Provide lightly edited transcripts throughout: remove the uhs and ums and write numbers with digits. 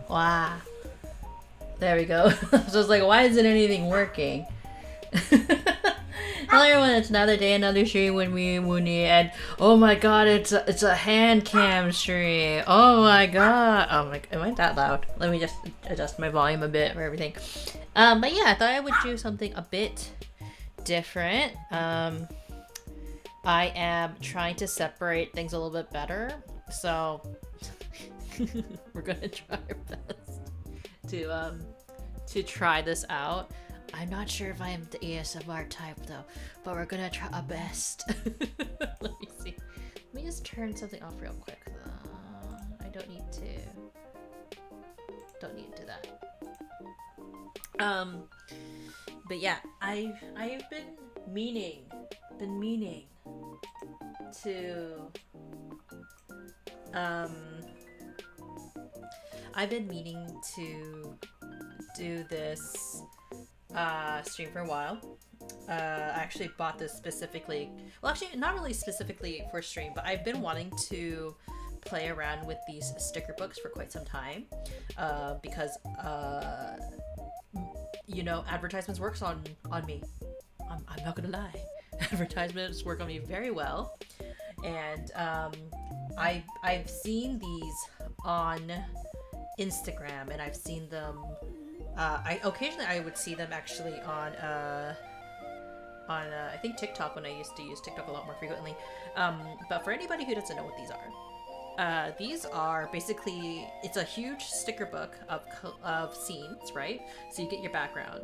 Wow. There we go. So it's like, why isn't anything working? Hello everyone, it's another day, another stream with me, Munii, and oh my god, it's a hand cam stream. Oh my god. Oh my, am I that loud? Let me just adjust my volume a bit for everything. But yeah, I thought I would do something a bit different. I am trying to separate things a little bit better, so we're gonna try our best to try this out. I'm not sure if I am the ASMR type though, but we're gonna try our best. Let me see. Let me just turn something off real quick though. I don't need to do that. But yeah, I've been meaning to I've been meaning to do this stream for a while. I actually bought this specifically, well actually not really specifically for stream, but I've been wanting to play around with these sticker books for quite some time, because you know, advertisements works on me. I'm not gonna lie. Advertisements work on me very well, and I've seen these on Instagram, and I've seen them I occasionally I would see them actually on I think TikTok, when I used to use TikTok a lot more frequently. But for anybody who doesn't know what these are basically, it's a huge sticker book of scenes, right? So you get your background,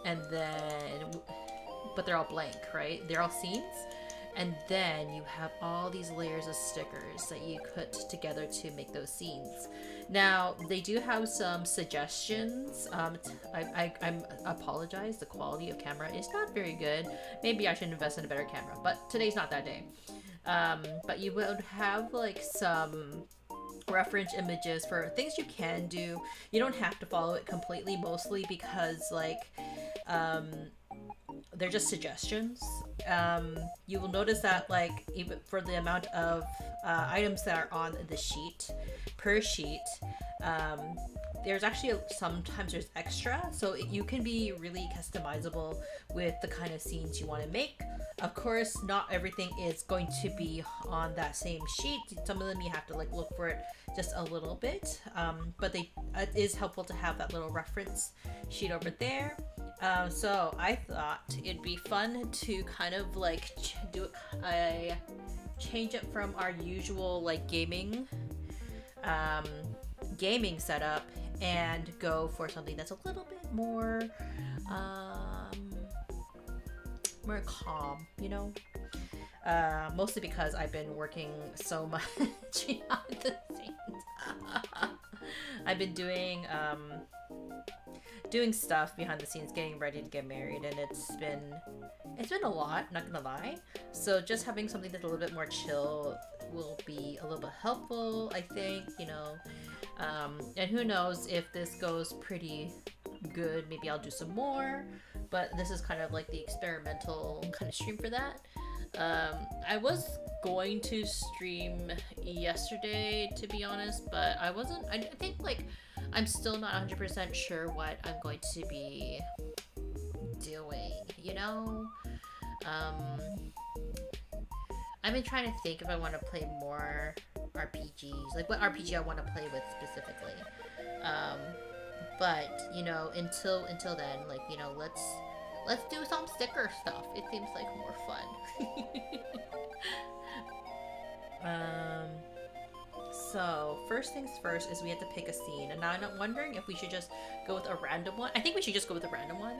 and then, but they're all blank, right? They're all scenes, and then you have all these layers of stickers that you put together to make those scenes. Now, they do have some suggestions. I apologize, the quality of camera is not very good. Maybe I should invest in a better camera, but today's not that day. But you would have like some reference images for things you can do. You don't have to follow it completely, mostly because like they're just suggestions. You will notice that like even for the amount of items that are on the sheet per sheet, there's actually sometimes there's extra, so you can be really customizable with the kind of scenes you want to make. Of course, not everything is going to be on that same sheet. Some of them you have to like look for it just a little bit, but it is helpful to have that little reference sheet over there. So I thought it'd be fun to kind of like change it from our usual like gaming setup and go for something that's a little bit more more calm, you know. Mostly because I've been working so much behind the scenes. I've been doing stuff behind the scenes, getting ready to get married, and it's been a lot, not gonna lie. So just having something that's a little bit more chill will be a little bit helpful, I think, you know. And who knows, if this goes pretty good, maybe I'll do some more, but this is kind of like the experimental kind of stream for that. I was going to stream yesterday, to be honest, but I wasn't. I think like I'm still not 100% sure what I'm going to be doing, you know. I've been trying to think if I want to play more RPGs, like what RPG I want to play with specifically. But you know, until then, like, you know, let's do some sticker stuff. It seems like more fun. So first things first is we have to pick a scene, and now I'm wondering if we should just go with a random one. I think we should just go with a random one.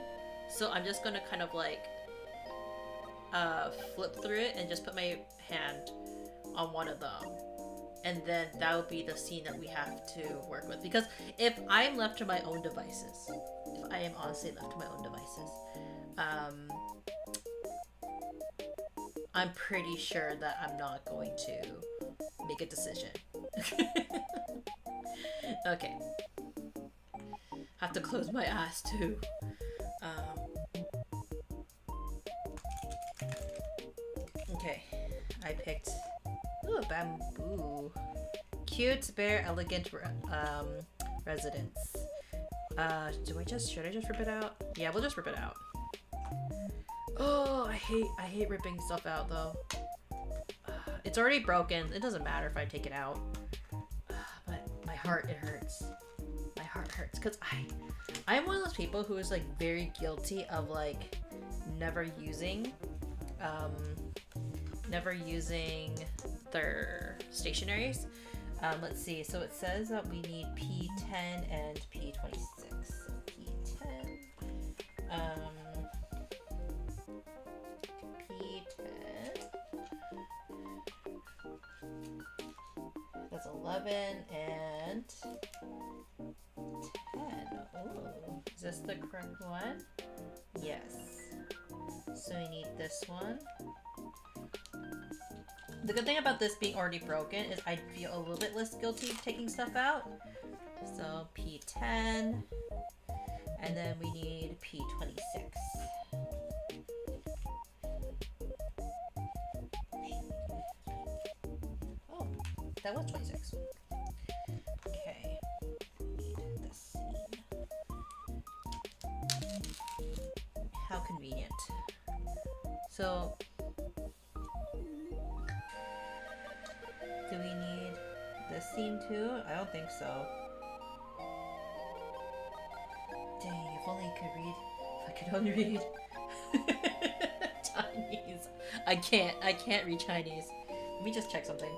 So I'm just gonna kind of like flip through it and just put my hand on one of them, and then that will be the scene that we have to work with. Because if I'm left to my own devices, if I am honestly left to my own devices, I'm pretty sure that I'm not going to make a decision. Okay. Have to close my eyes too. Okay. I picked bamboo. Cute, bare, elegant residence. Should I just rip it out? Yeah, we'll just rip it out. Oh, I hate ripping stuff out though. It's already broken. It doesn't matter if I take it out. But my heart, it hurts. My heart hurts because I'm one of those people who is like very guilty of like never using their stationaries. Let's see. So it says that we need P10 and P26. So P10. P10. That's 11 and 10. Oh, is this the correct one? Yes. So we need this one. The good thing about this being already broken is I feel a little bit less guilty taking stuff out. So P10, and then we need P26. Oh, that was 26. Okay, need this scene. How convenient. So do we need this scene too? I don't think so. Dang, if only I could read. If I could only read Chinese. I can't read Chinese. Let me just check something.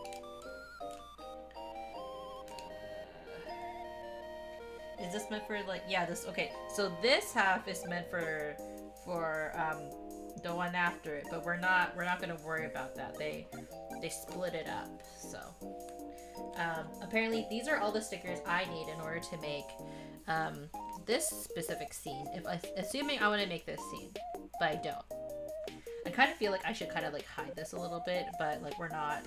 Is this meant for like, yeah, this, okay. So this half is meant for the one after it, but we're not gonna worry about that. They split it up. So apparently these are all the stickers I need in order to make this specific scene. Assuming I want to make this scene, but I don't. I kind of feel like I should kind of like hide this a little bit, but like we're not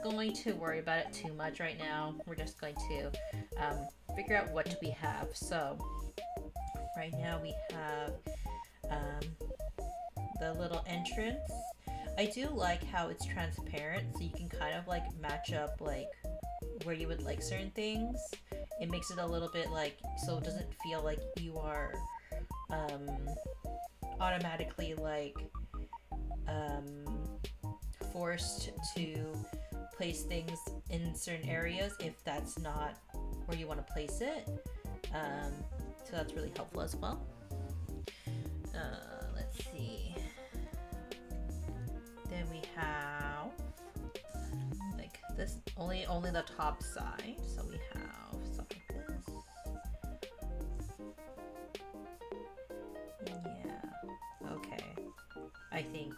going to worry about it too much right now. We're just going to figure out what we have. So right now we have the little entrance. I do like how it's transparent, so you can kind of like match up like where you would like certain things. It makes it a little bit like, so it doesn't feel like you are automatically like forced to place things in certain areas if that's not where you want to place it. So that's really helpful as well. Let's see. Then we have like this, only the top side. So we have something like this. Yeah. Okay. I think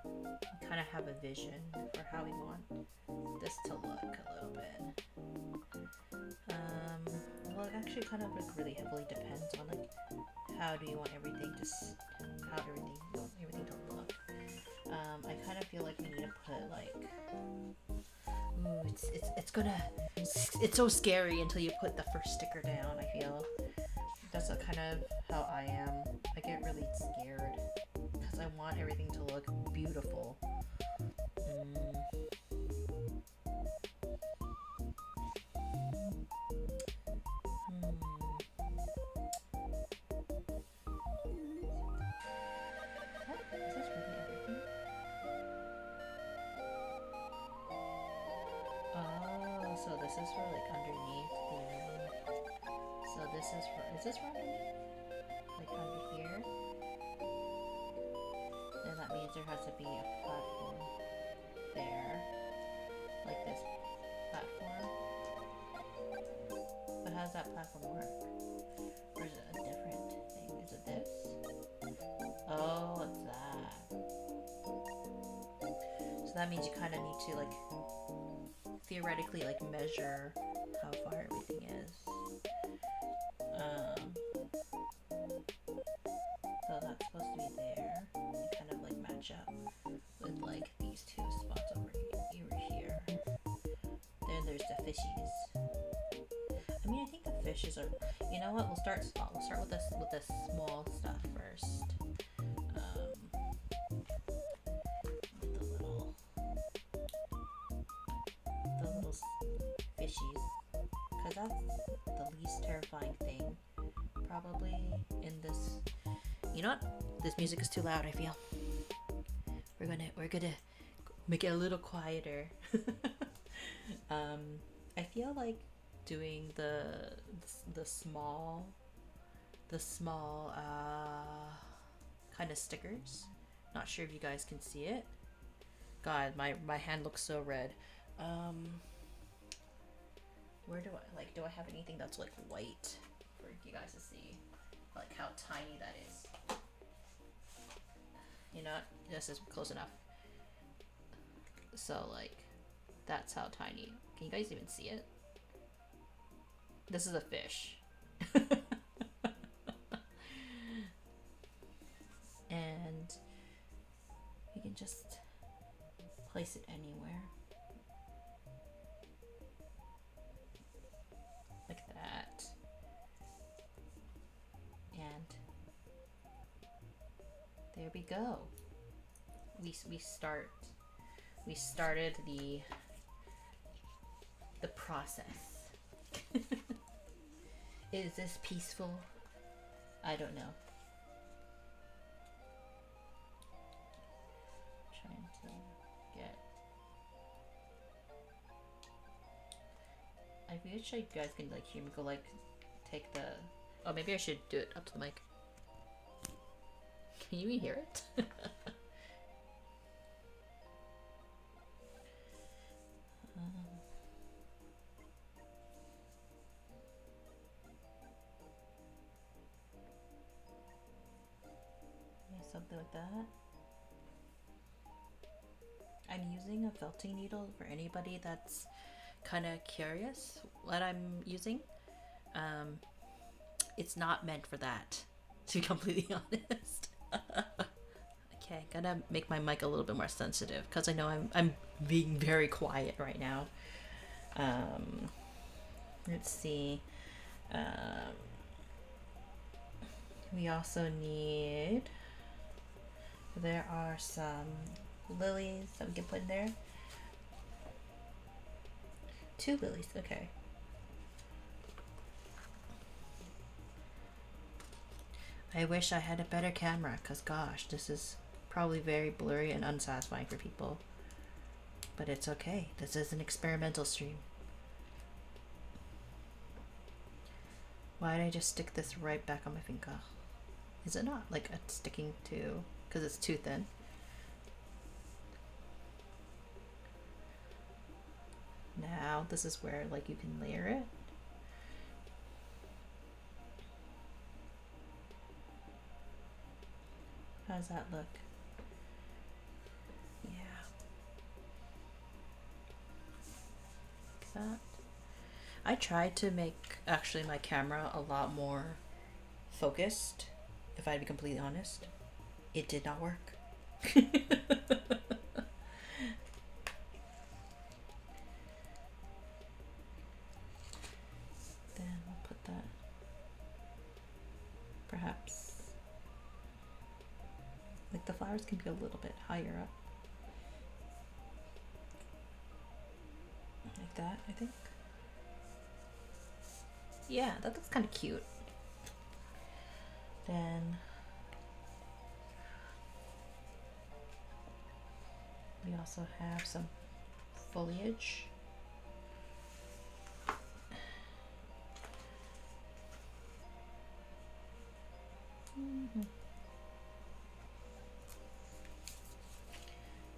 we kind of have a vision for how we want this to look a little bit. Well, it actually kind of like really heavily depends on like how do you want everything to everything to look. I kind of feel like we need to put like, ooh, it's so scary until you put the first sticker down. I feel that's kind of how I am. I get really scared because I want everything to look beautiful. So this is for like underneath the, so this is for underneath? Like under here? Then that means there has to be a platform there. Like this platform. But how does that platform work? Or is it a different thing? Is it this? Oh, it's that. So that means you kind of need to like theoretically like measure how far everything is. So that's supposed to be there. You kind of like match up with like these two spots over here. Then there's the fishies. I mean, I think the fishes are. You know what? We'll start small. We'll start with this small stuff first. Fishies, because that's the least terrifying thing probably in this. You know what? This music is too loud, I feel. We're gonna make it a little quieter. I feel like doing the small kind of stickers. Not sure if you guys can see it. God, my hand looks so red. Where do I have anything that's like white for you guys to see, like how tiny that is? You know, this is close enough. So like, that's how tiny. Can you guys even see it? This is a fish. And you can just place it anywhere. Like that. And there we go. We started the process. Is this peaceful? I don't know. Trying to get. I wish you guys can like hear me go like take the. Oh, maybe I should do it up to the mic. Can you even hear it? Yeah, something like that. I'm using a felting needle for anybody that's kind of curious what I'm using. It's not meant for that, to be completely honest. I Okay, gotta make my mic a little bit more sensitive because I know I'm being very quiet right now. Let's see. We also need. There are some lilies that we can put in there. 2 lilies, okay. I wish I had a better camera, because gosh, this is probably very blurry and unsatisfying for people. But it's okay. This is an experimental stream. Why did I just stick this right back on my finger? Is it not like it's sticking to, because it's too thin? Now this is where like you can layer it. How does that look? Yeah. Like that. I tried to make actually my camera a lot more focused, if I'd be completely honest. It did not work. Then we'll put that perhaps, like the flowers can be a little bit higher up. Like that, I think. Yeah, that looks kind of cute. Then we also have some foliage.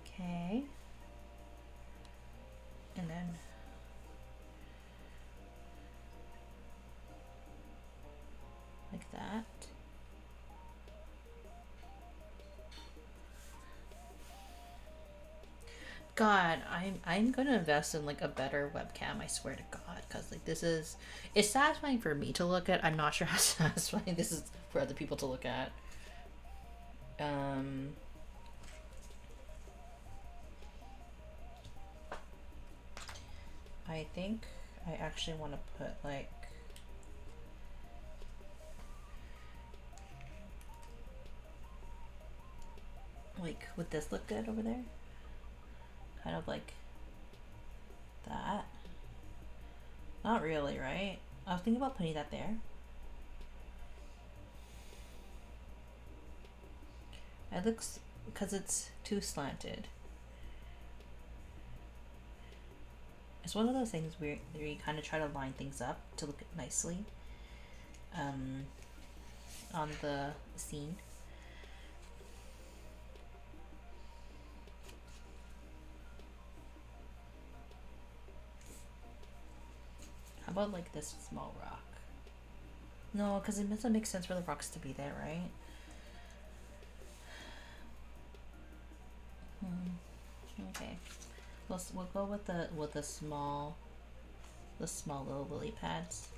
Okay. And then like that. God, I'm gonna invest in like a better webcam, I swear to God, because like this is, it's satisfying for me to look at. I'm not sure how satisfying this is for other people to look at. I think I actually want to put like would this look good over there? Kind of like that. Not really, right? I was thinking about putting that there. It looks, because it's too slanted. It's one of those things where you kind of try to line things up to look nicely on the scene. How about like this small rock? No, because it doesn't make sense for the rocks to be there, right? Okay, we'll go with the small little lily pads.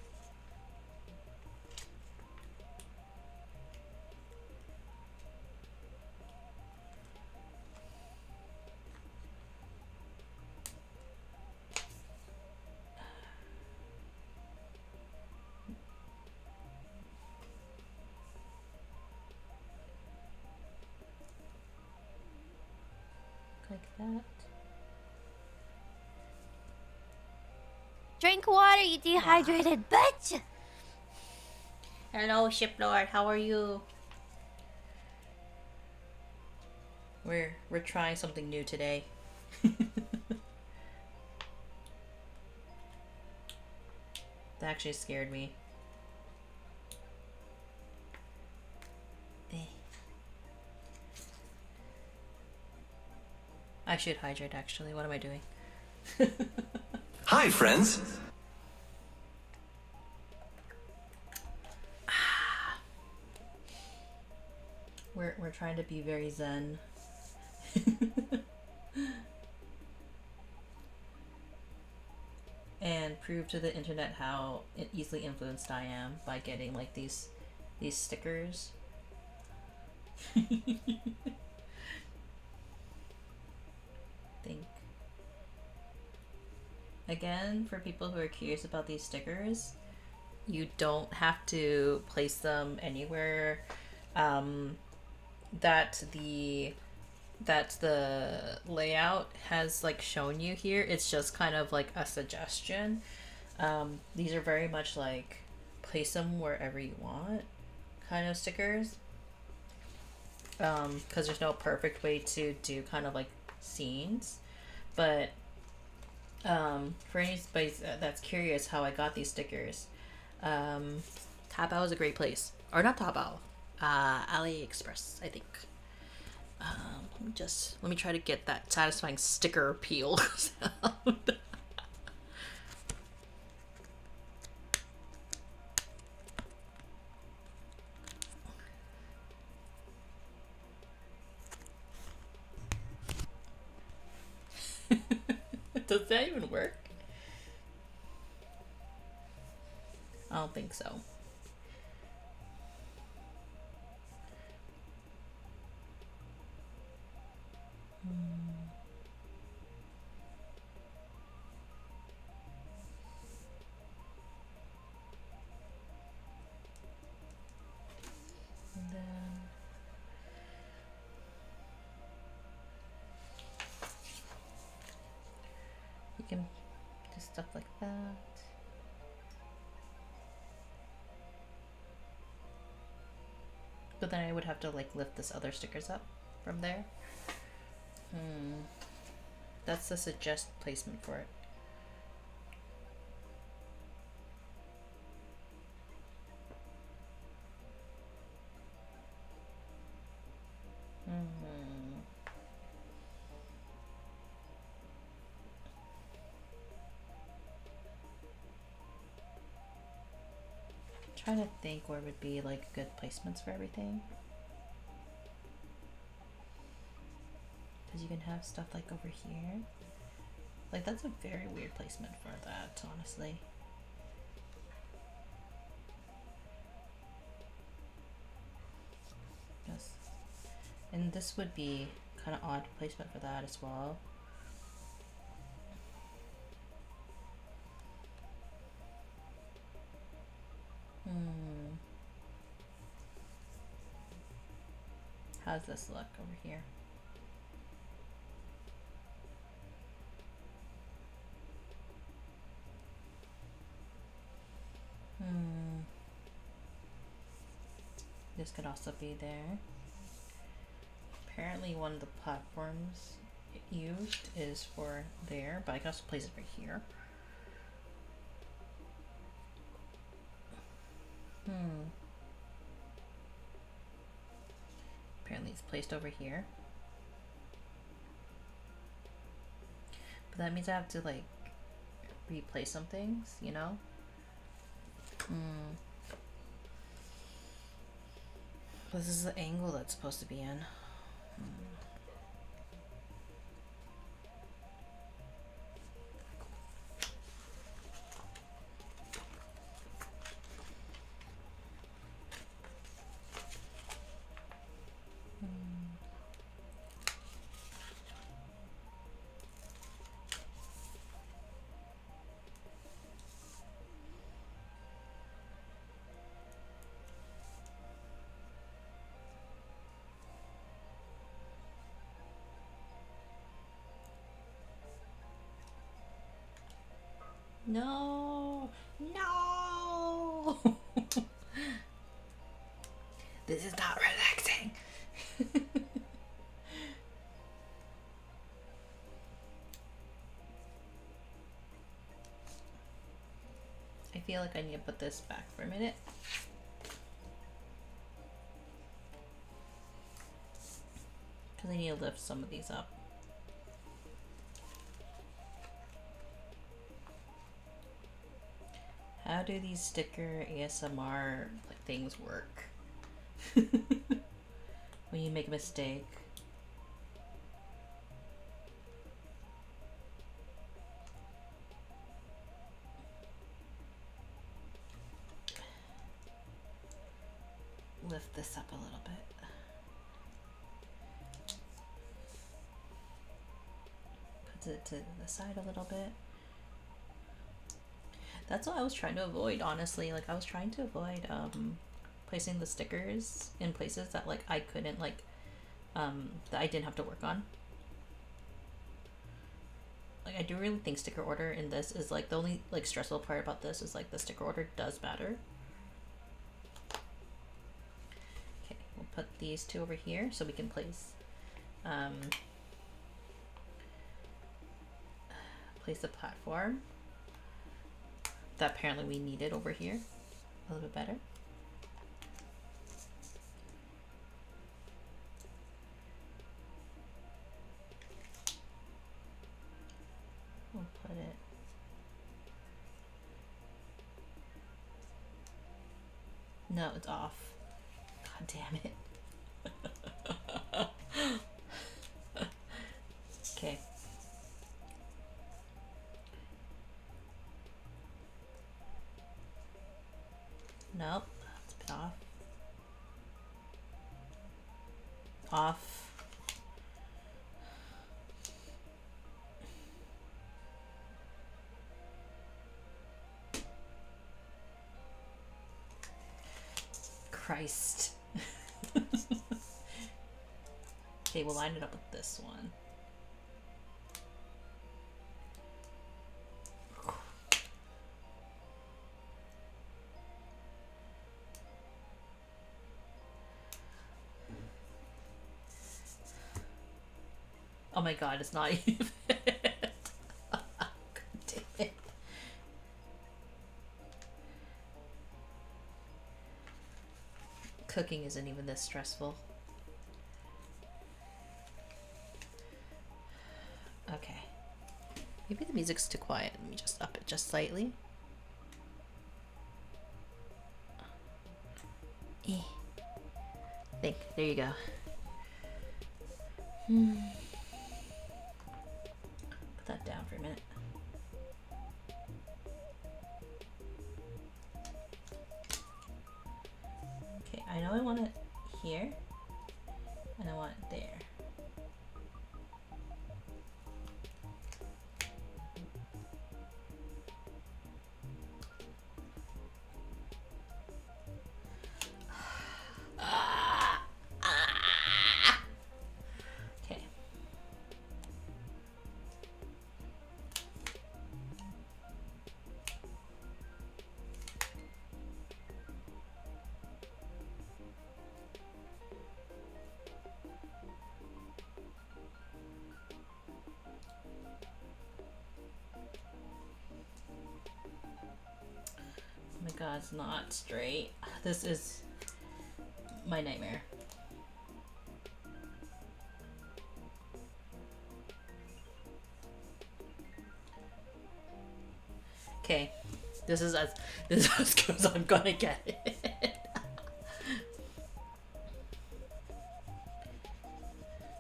Like that. Drink water, you dehydrated bitch! Hello, Ship Lord. How are you? We're trying something new today. That actually scared me. I should hydrate actually. What am I doing? Hi, friends. We're trying to be very zen. And prove to the internet how easily influenced I am by getting like these stickers. Again, for people who are curious about these stickers, you don't have to place them anywhere that the layout has like shown you here. It's just kind of like a suggestion. These are very much like place them wherever you want kind of stickers, because there's no perfect way to do kind of like scenes. But for anybody that's curious how I got these stickers, Taobao is a great place. Or not Taobao, AliExpress, I think. Let me try to get that satisfying sticker peel sound. Does that even work? I don't think so. And then you can do stuff like that. But then I would have to like lift this other stickers up from there. That's the suggest placement for it. Trying to think where would be like good placements for everything. Because you can have stuff like over here. Like that's a very weird placement for that, honestly. Yes. And this would be kind of odd placement for that as well. How's this look over here? This could also be there. Apparently one of the platforms used is for there, but I can also place it right here. Apparently it's placed over here. But that means I have to like replace some things, you know? This is the angle that's supposed to be in. No, no. This is not relaxing. I feel like I need to put this back for a minute. Because I need to lift some of these up. How do these sticker ASMR like things work? When you make a mistake. Lift this up a little bit. Put it to the side a little bit. That's what I was trying to avoid, honestly. Like, I was trying to avoid placing the stickers in places that like I couldn't like that I didn't have to work on. Like, I do really think sticker order in this is like the only like stressful part about this is like the sticker order does matter. Okay, we'll put these two over here so we can place place the platform that apparently we needed over here a little bit better. We'll put it no, it's off. God damn it. Okay. Nope, it's a bit off. Off. Christ. Okay, we'll line it up with this one. Oh my god, it's not even. God damn it. Cooking isn't even this stressful. Okay. Maybe the music's too quiet. Let me just up it just slightly. Think. There you go. Put that down for a minute. Okay, I know I want it here, and I want it there. Okay. Oh my god, it's not straight. This is my nightmare. Okay, this is as good as I'm gonna get it.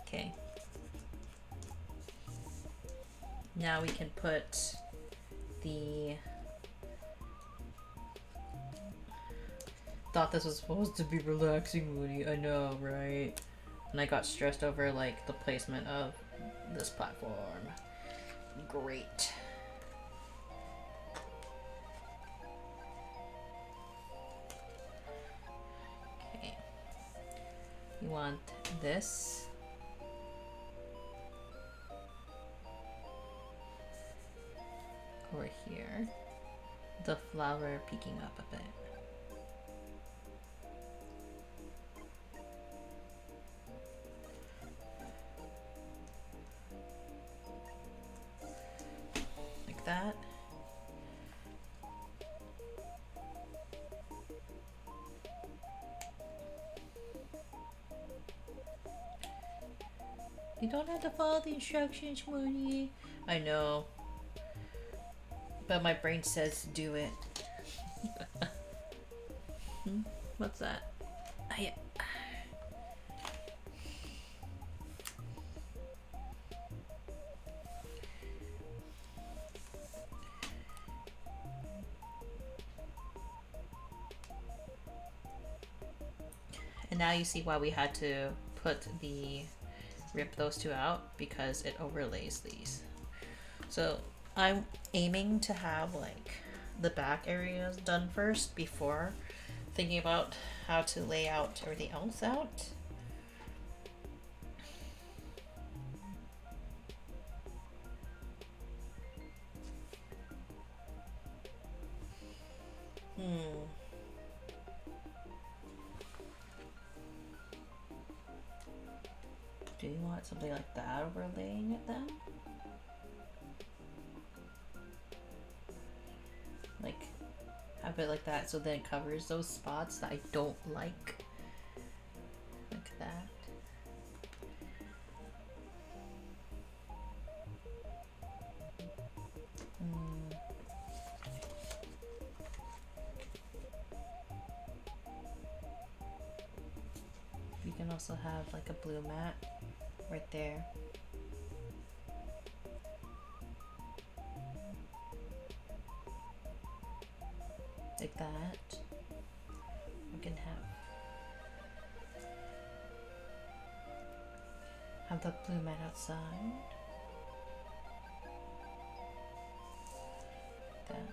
Okay. Now we can put the. Thought this was supposed to be relaxing, Mooney. I know, right? And I got stressed over like the placement of this platform. Great. Okay. You want this. Over here. The flower peeking up a bit. That. You don't have to follow the instructions, Mooney. I know. But my brain says do it. What's that? Yeah. And now you see why we had to rip those two out, because it overlays these. So I'm aiming to have like the back areas done first before thinking about how to lay out everything else out. Do you want something like that overlaying it then? Like, have it like that so then it covers those spots that I don't like. Like that. You can also have like a blue mat right there. Like that. We can have the blue mat outside. Like that.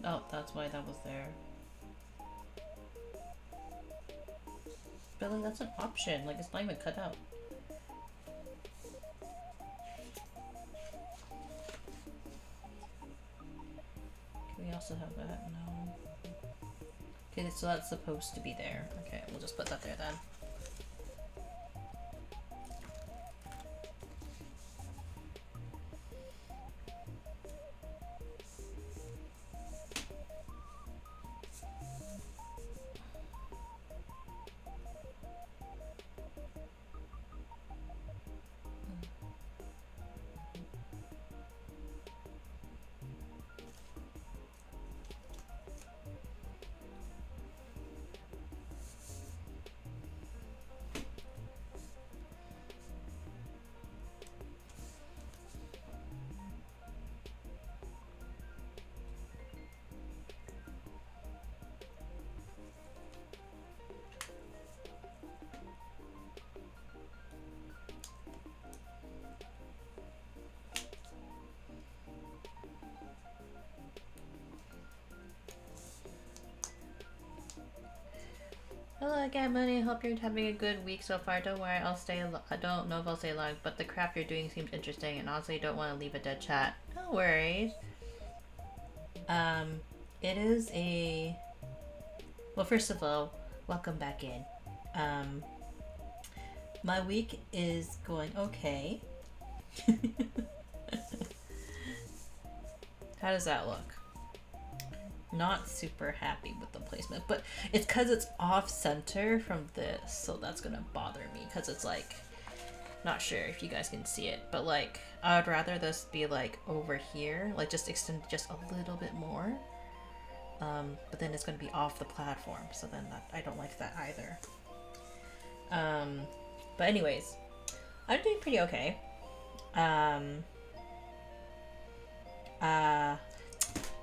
Oh, that's why that was there. But like, that's an option. Like, it's not even cut out. Can we also have that? No. Okay, so that's supposed to be there. Okay, we'll just put that there then. Hello again, Munii. Hope you're having a good week so far. Don't worry, I'll stay. I don't know if I'll stay long, but the craft you're doing seems interesting, and honestly, don't want to leave a dead chat. No worries. It is a. Well, first of all, welcome back in. My week is going okay. How does that look? Not super happy with the placement, but it's because it's off center from this, so that's gonna bother me because it's like, not sure if you guys can see it, but like I would rather this be like over here, like just extend just a little bit more, but then it's gonna be off the platform, so then I don't like that either. But anyways, I'm doing pretty okay.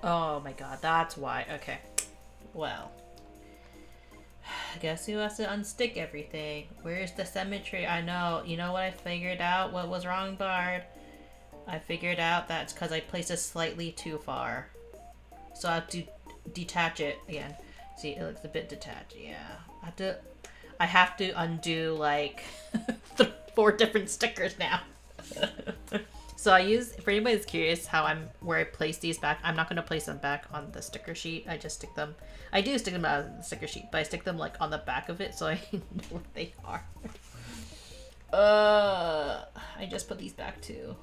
Oh my god, that's why. Okay. Well. Guess who has to unstick everything? Where's the symmetry? I know. You know what I figured out? What was wrong, Bard? I figured out that's because I placed it slightly too far. So I have to detach it again. See, it looks a bit detached. Yeah. I have to undo like 4 different stickers now. So I use, for anybody that's curious where I place these back, I'm not going to place them back on the sticker sheet. I just stick them, I do stick them on the sticker sheet, but I stick them like on the back of it so I know where they are. I just put these back too.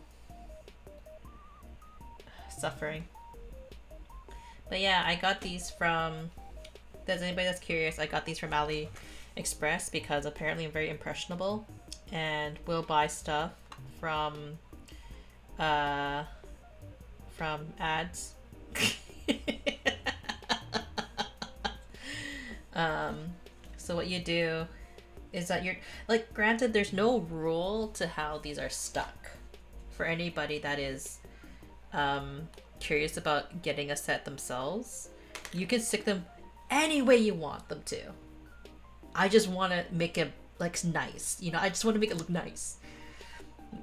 Suffering. But yeah, I got these from, if there's anybody that's curious, I got these from AliExpress because apparently I'm very impressionable and will buy stuff from ads. So what you do is that you're like, granted, there's no rule to how these are stuck. For anybody that is curious about getting a set themselves, you can stick them any way you want them to. I just want to make it like nice, you know. I just want to make it look nice.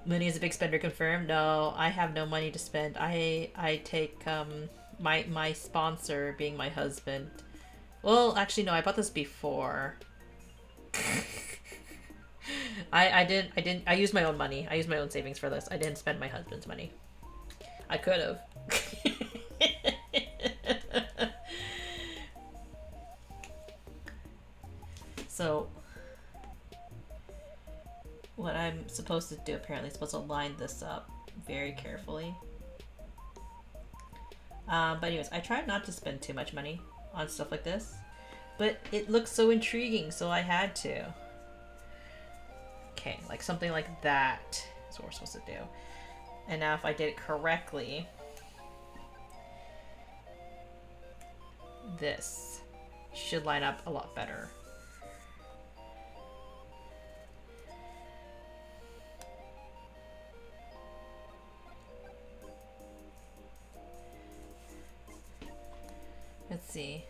Munii is a big spender, confirmed. No, I have no money to spend. I take my sponsor being my husband. Well, actually, no, I bought this before. I used my own money. I used my own savings for this. I didn't spend my husband's money. I could have. So, what I'm supposed to do, apparently, is supposed to line this up very carefully. But anyways, I tried not to spend too much money on stuff like this, but it looks so intriguing, so I had to. Okay, like something like that is what we're supposed to do. And now if I did it correctly, this should line up a lot better. Let's see.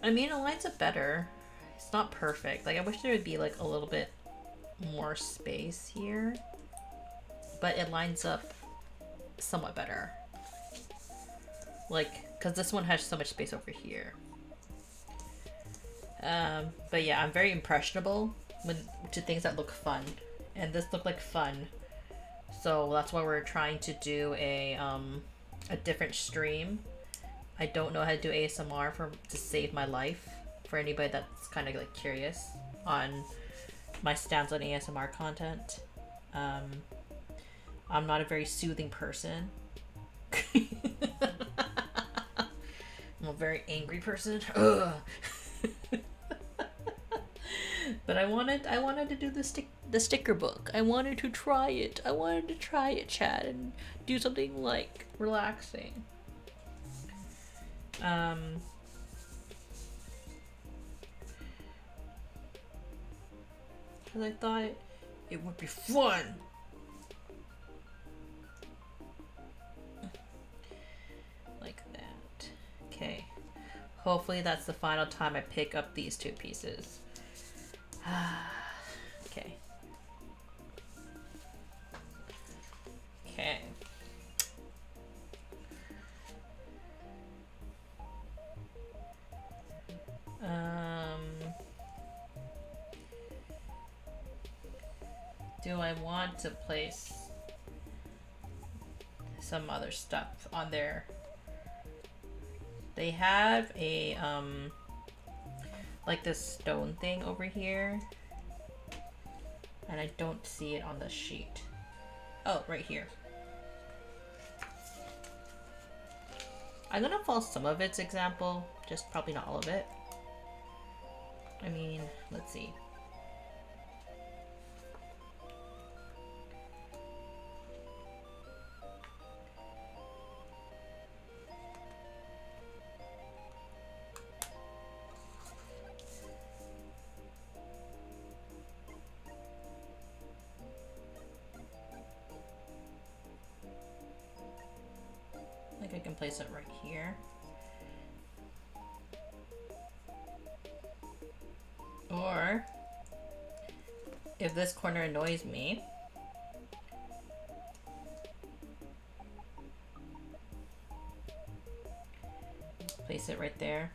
I mean, it lines up better. It's not perfect. Like, I wish there would be like a little bit more space here, but it lines up somewhat better. Like, because this one has so much space over here. But yeah, I'm very impressionable to things that look fun, and this looked like fun. So that's why we're trying to do a different stream. I don't know how to do ASMR to save my life. For anybody that's kind of like curious on my stance on ASMR content, I'm not a very soothing person. I'm a very angry person. Ugh. But I wanted to do the sticker book. I wanted to try it. I wanted to try it, chat, and do something like relaxing. Because I thought it would be fun. Like that. Okay. Hopefully that's the final time I pick up these two pieces. Okay. Okay. Do I want to place some other stuff on there? They have a like this stone thing over here, and I don't see it on the sheet. Oh, right here. I'm gonna follow some of its example, just probably not all of it. I mean, let's see. I can place it right here. Or if this corner annoys me, place it right there.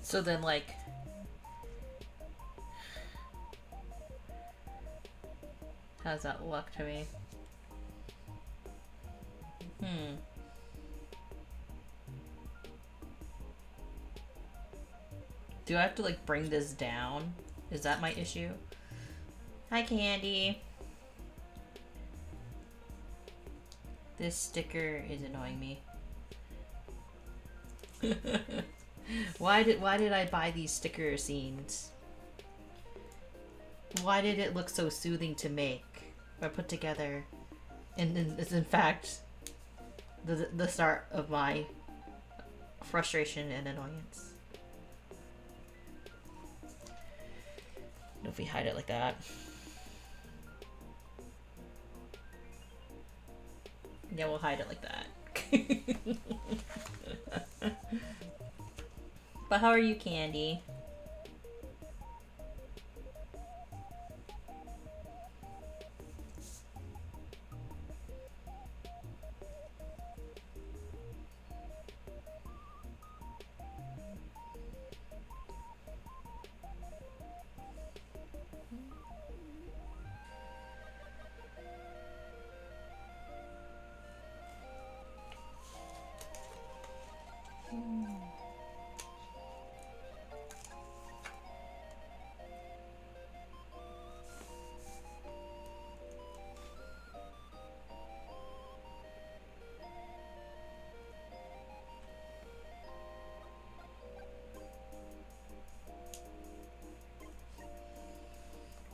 So then, like, how's that look to me? Do I have to, like, bring this down? Is that my issue? Hi, Candy. This sticker is annoying me. Why did I buy these sticker scenes? Why did it look so soothing to make or put together? And it's in fact the start of my frustration and annoyance. If we hide it like that. Yeah, we'll hide it like that. But how are you, Candy?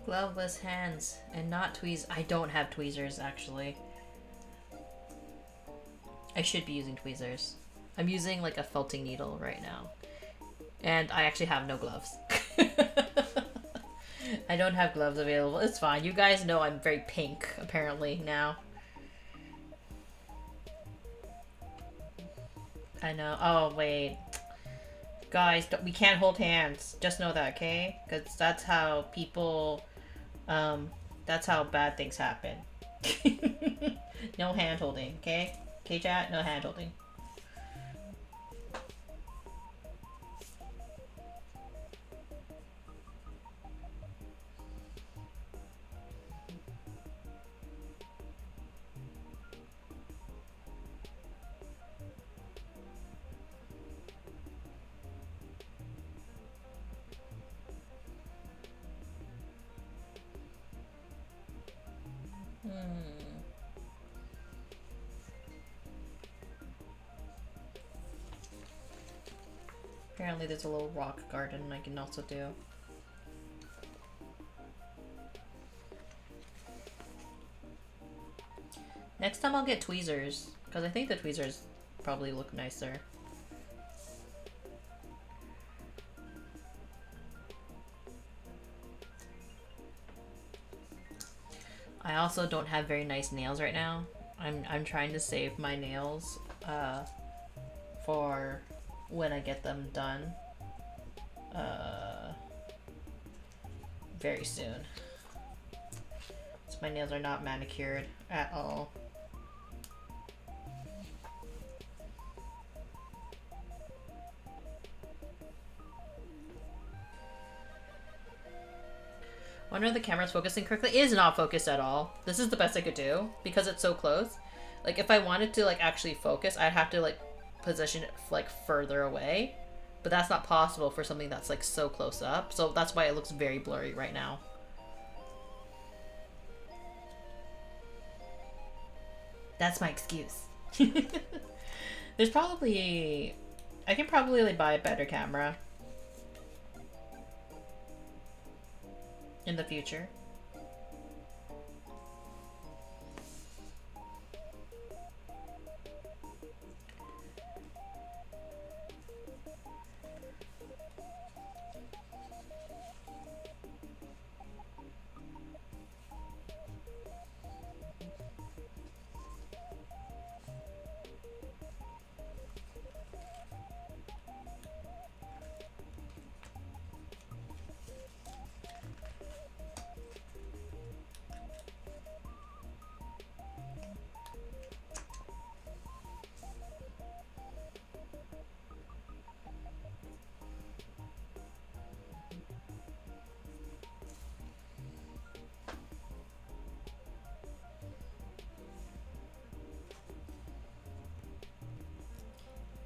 Gloveless hands and not tweezers. I don't have tweezers, actually. I should be using tweezers. I'm using like a felting needle right now. And I actually have no gloves. I don't have gloves available. It's fine. You guys know I'm very pink, apparently, now. I know. Oh, wait. Guys, we can't hold hands. Just know that, okay? Because that's how people... that's how bad things happen. No hand holding, okay? Okay, chat? No hand holding. Apparently there's a little rock garden I can also do. Next time I'll get tweezers, because I think the tweezers probably look nicer. I also don't have very nice nails right now. I'm trying to save my nails for when I get them done very soon. So my nails are not manicured at all. Wonder if the camera's focusing correctly. It is not focused at all. This is the best I could do because it's so close. Like if I wanted to like actually focus, I'd have to like position it like further away, but that's not possible for something that's like so close up, so that's why it looks very blurry right now. That's my excuse. There's probably I can probably like buy a better camera in the future.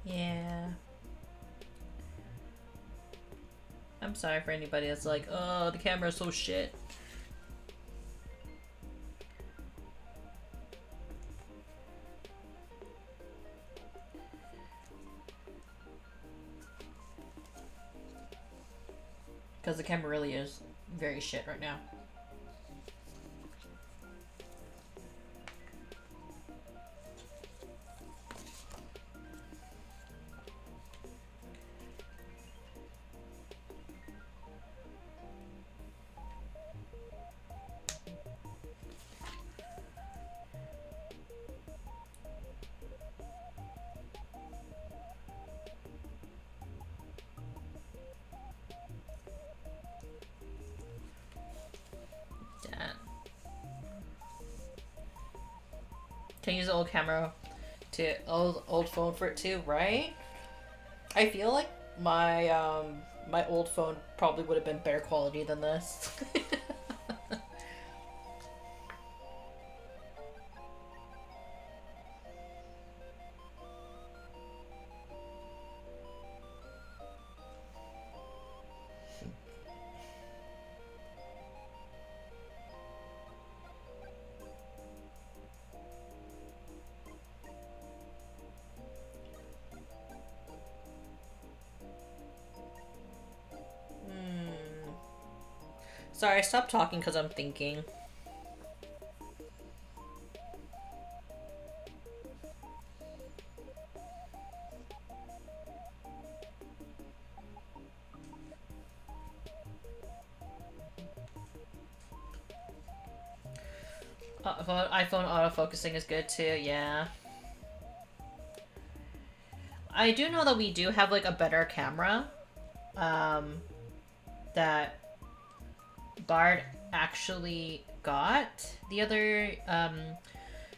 Yeah. I'm sorry for anybody that's like, oh, the camera's so shit. Because the camera really is very shit right now. Can use the old camera to old phone for it too, right? I feel like my my old phone probably would have been better quality than this. Sorry, I stopped talking because I'm thinking. iPhone autofocusing is good too, yeah. I do know that we do have like a better camera that Bard actually got the other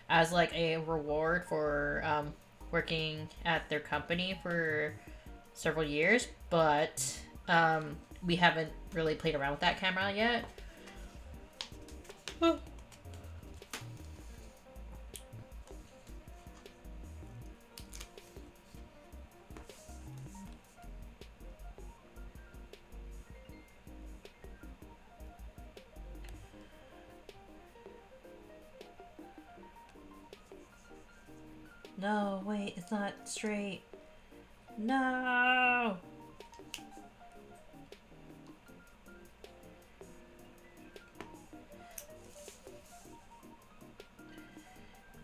as like a reward for working at their company for several years, but we haven't really played around with that camera yet. No, wait, it's not straight. No!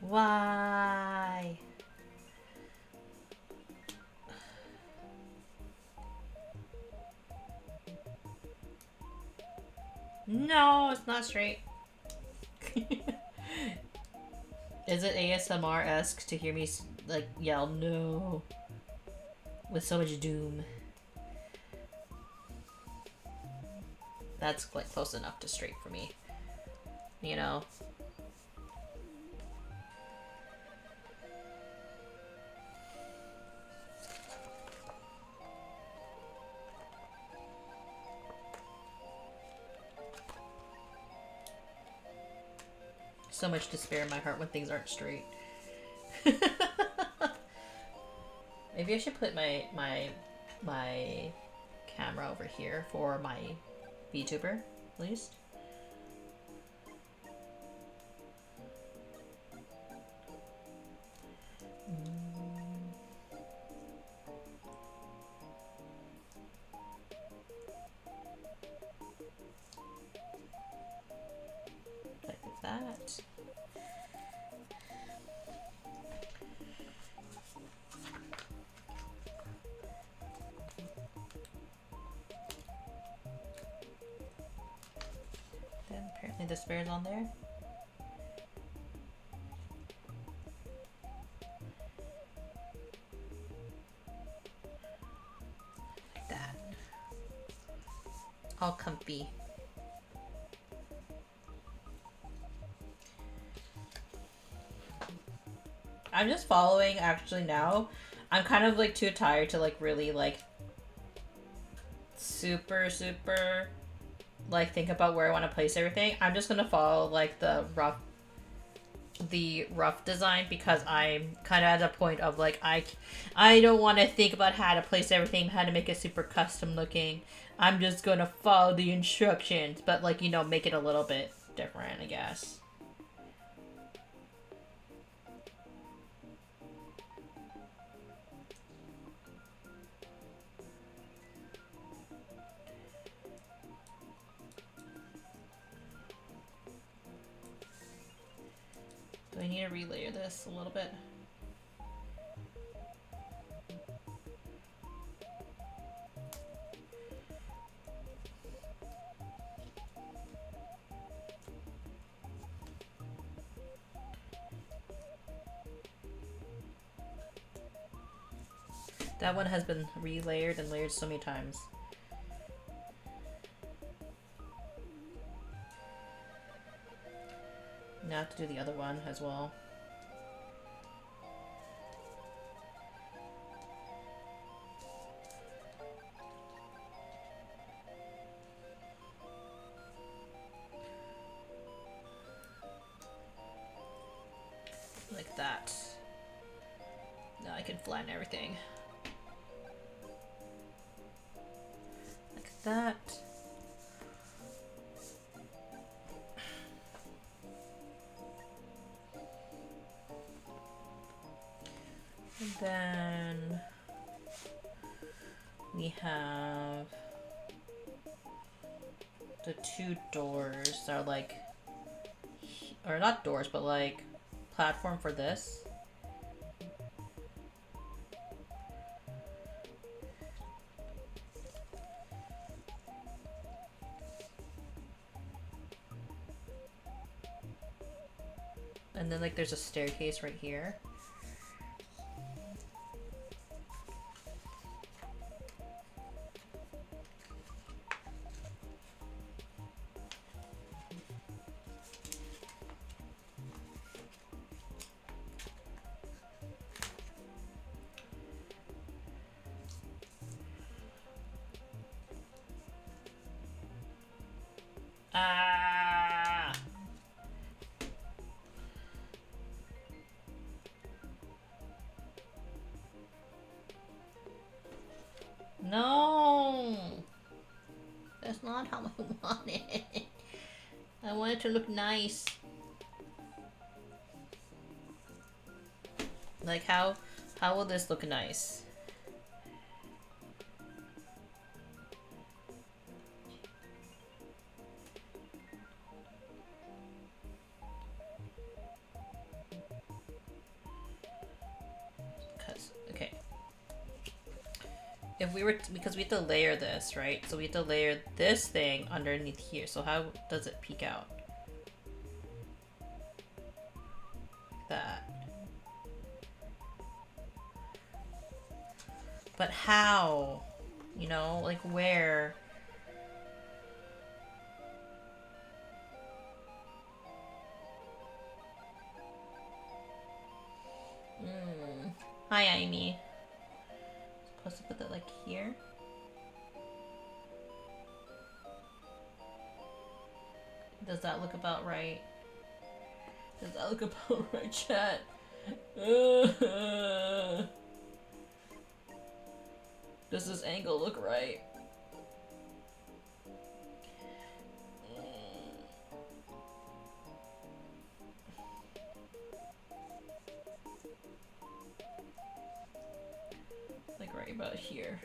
Why? No, it's not straight. Is it ASMR-esque to hear me like yell no with so much doom? That's like close enough to straight for me, you know. So much despair in my heart when things aren't straight. Maybe I should put my camera over here for my VTuber, at least. Like that. Then apparently the spare's on there. Like that. All comfy. I'm just following actually now. I'm kind of like too tired to like really like super like think about where I want to place everything. I'm just gonna follow like the rough design because I'm kind of at a point of like I don't want to think about how to place everything, how to make it super custom looking. I'm just gonna follow the instructions, but like, you know, make it a little bit different, I guess. need to relayer this a little bit. That one has been relayered and layered so many times. Now I have to do the other one as well. Like that. Now I can flatten everything. Like that. And then we have the two doors that are like, or not doors, but like platform for this. And then like there's a staircase right here. Ah! No! That's not how I want it. I want it to look nice. Like how will this look nice? Okay. If we were because we have to layer this, right? So we have to layer this thing underneath here. So how does it peek out? That. But how? You know, like where? Hi, Amy. Supposed to put that like here. Does that look about right? Does that look about right, chat? Does this angle look right? Like right about here.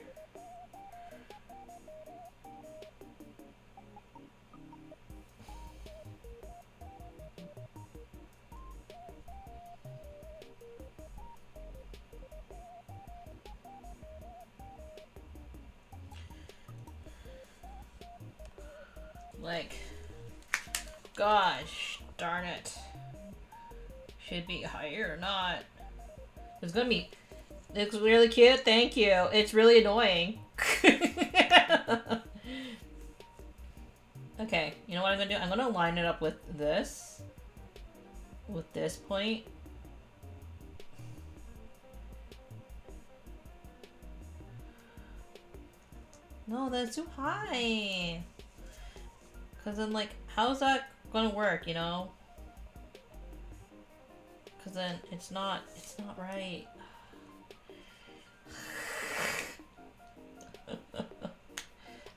Like, gosh, darn it. Should be higher or not. It's gonna be, it's really cute, thank you. It's really annoying. Okay, you know what I'm gonna do? I'm gonna line it up with this point. No, that's too high. Cause then like, how's that gonna work, you know? Cause then it's not right.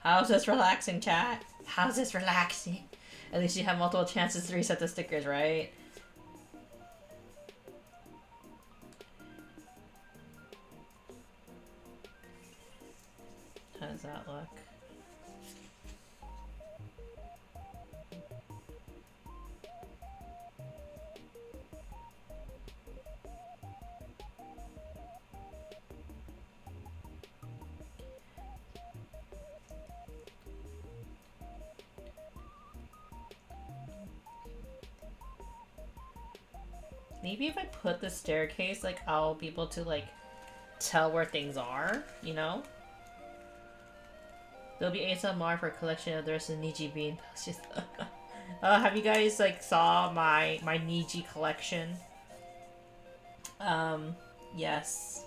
How's this relaxing, chat? How's this relaxing? At least you have multiple chances to reset the stickers, right? How does that look? maybe if I put the staircase, like, I'll be able to, like, tell where things are, you know? There'll be ASMR for a collection of the rest of the Niji Bean. Have you guys, like, saw my Niji collection? Yes.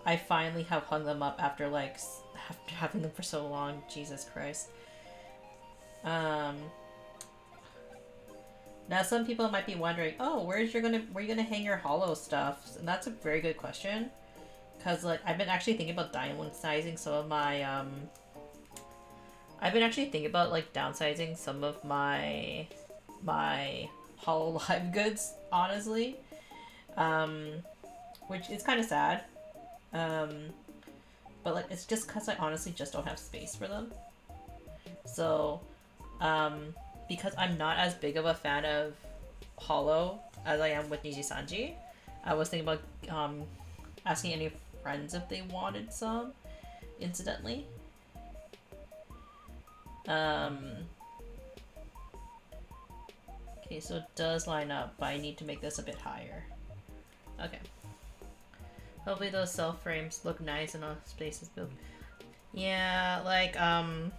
I finally have hung them up after, like, after having them for so long. Jesus Christ. Now some people might be wondering, oh, where you gonna hang your hollow stuff? And that's a very good question. Cause like I've been actually thinking about downsizing some of my I've been actually thinking about like downsizing some of my Hollow Live goods, honestly. Which is kind of sad. But like it's just cause I honestly just don't have space for them. So, because I'm not as big of a fan of Hollow as I am with Niji Sanji, I was thinking about asking any friends if they wanted some, incidentally. Okay, so it does line up, but I need to make this a bit higher. Okay. Hopefully those self frames look nice and all spaces built. Yeah, like, to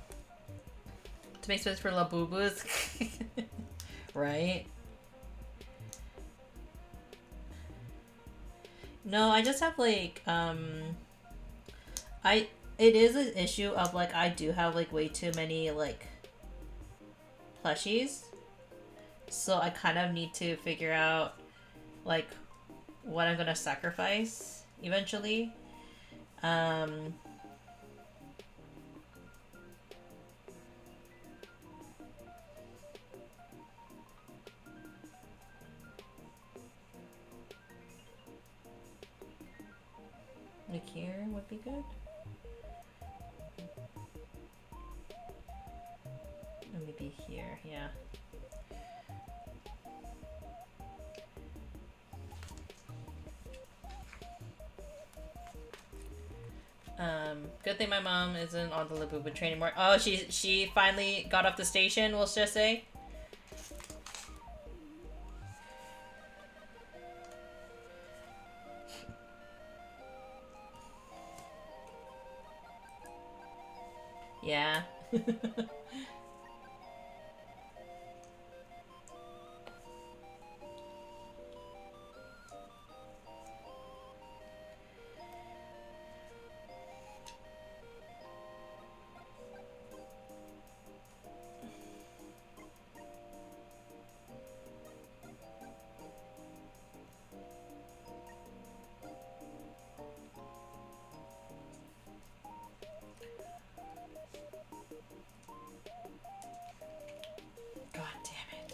make space for Labubus. Right? No, I just have like, it is an issue of like, I do have like way too many like plushies. So I kind of need to figure out like what I'm gonna sacrifice eventually. Like here would be good. Or maybe here, yeah. Good thing my mom isn't on the Labubu train anymore. Oh, she finally got off the station, we'll just say. Yeah. God damn it.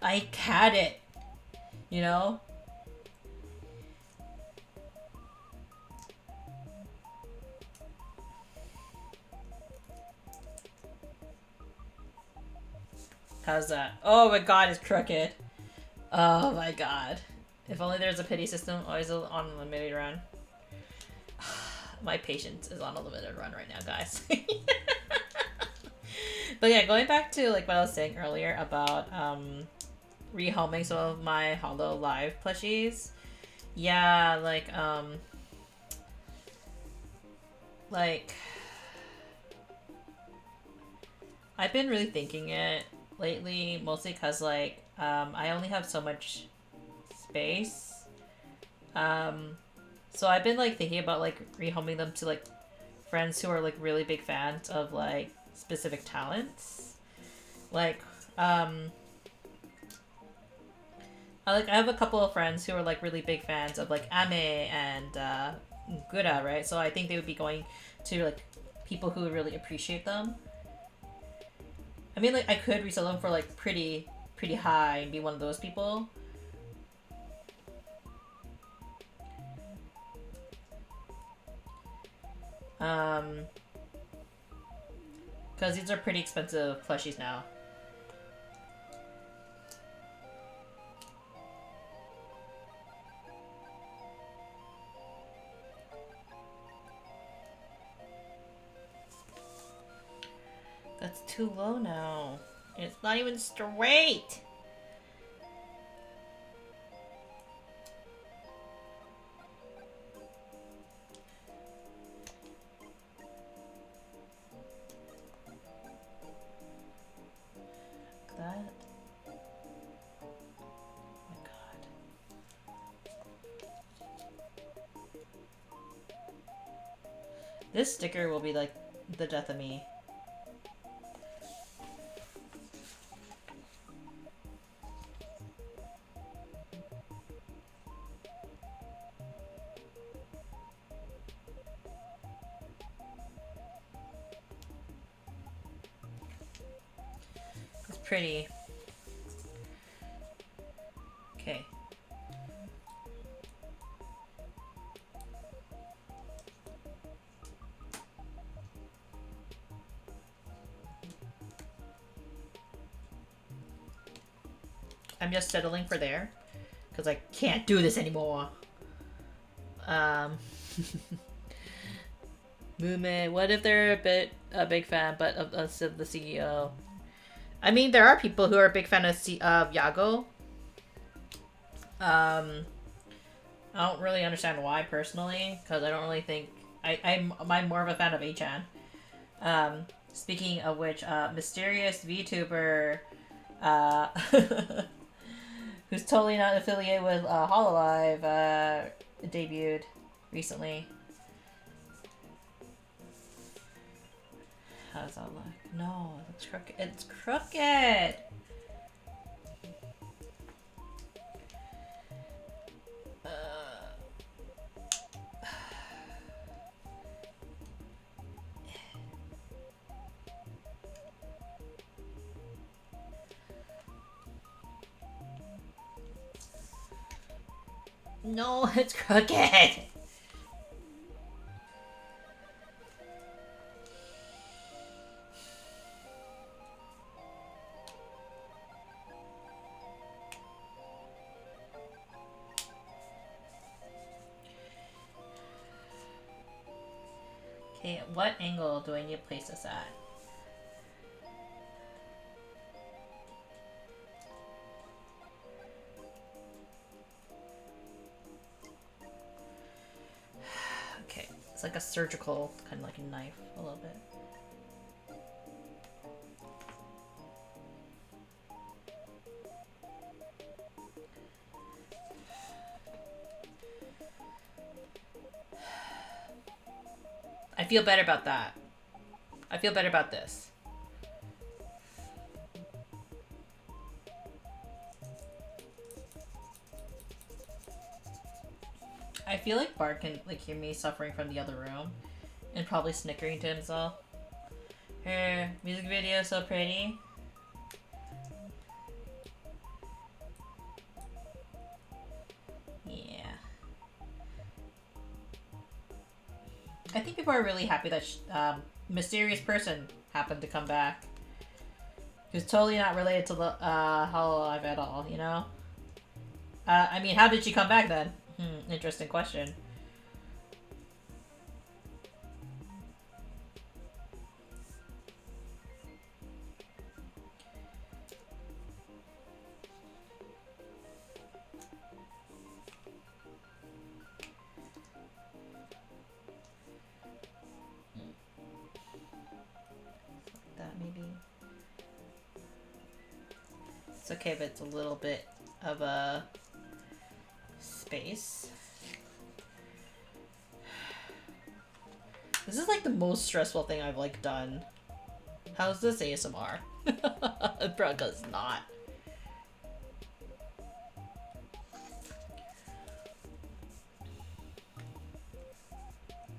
I had it, you know? How's that? Oh my god, it's crooked. Oh my god. If only there's a pity system always on a limited run. My patience is on a limited run right now, guys. But yeah, going back to like what I was saying earlier about rehoming some of my Hollow Live plushies. Yeah, like I've been really thinking it lately, mostly because like I only have so much space. So I've been like thinking about like rehoming them to like friends who are like really big fans of like specific talents. Like I have a couple of friends who are like really big fans of like Ame and Gura, right? So I think they would be going to like people who would really appreciate them. I mean, like I could resell them for like pretty high and be one of those people. Because these are pretty expensive plushies now. That's too low now. It's not even straight. That. Oh my god. This sticker will be like the death of me. It's pretty. Okay. I'm just settling for there because I can't do this anymore. Mume, what if they're a big fan, but of us of the CEO? I mean, there are people who are a big fan of Yago. I don't really understand why personally, because I don't really think I'm more of a fan of A-chan. Speaking of which, mysterious VTuber, who's totally not affiliated with Hololive, debuted recently. How does that look? No, it looks crooked. It's crooked! No, it's crooked! Okay, what angle do I need to place this at? Okay, it's like a surgical, kind of like a knife, a little bit. I feel better about that. I feel better about this. I feel like Bart can like hear me suffering from the other room and probably snickering to himself. Her music video is so pretty. Yeah. I think people are really happy that mysterious person happened to come back. Who's totally not related to the Hololive at all, you know? I mean, how did she come back then? Interesting question. That maybe. It's okay if it's a little bit of a space. This is like the most stressful thing I've like done. How's this ASMR? Bro, cause it's not.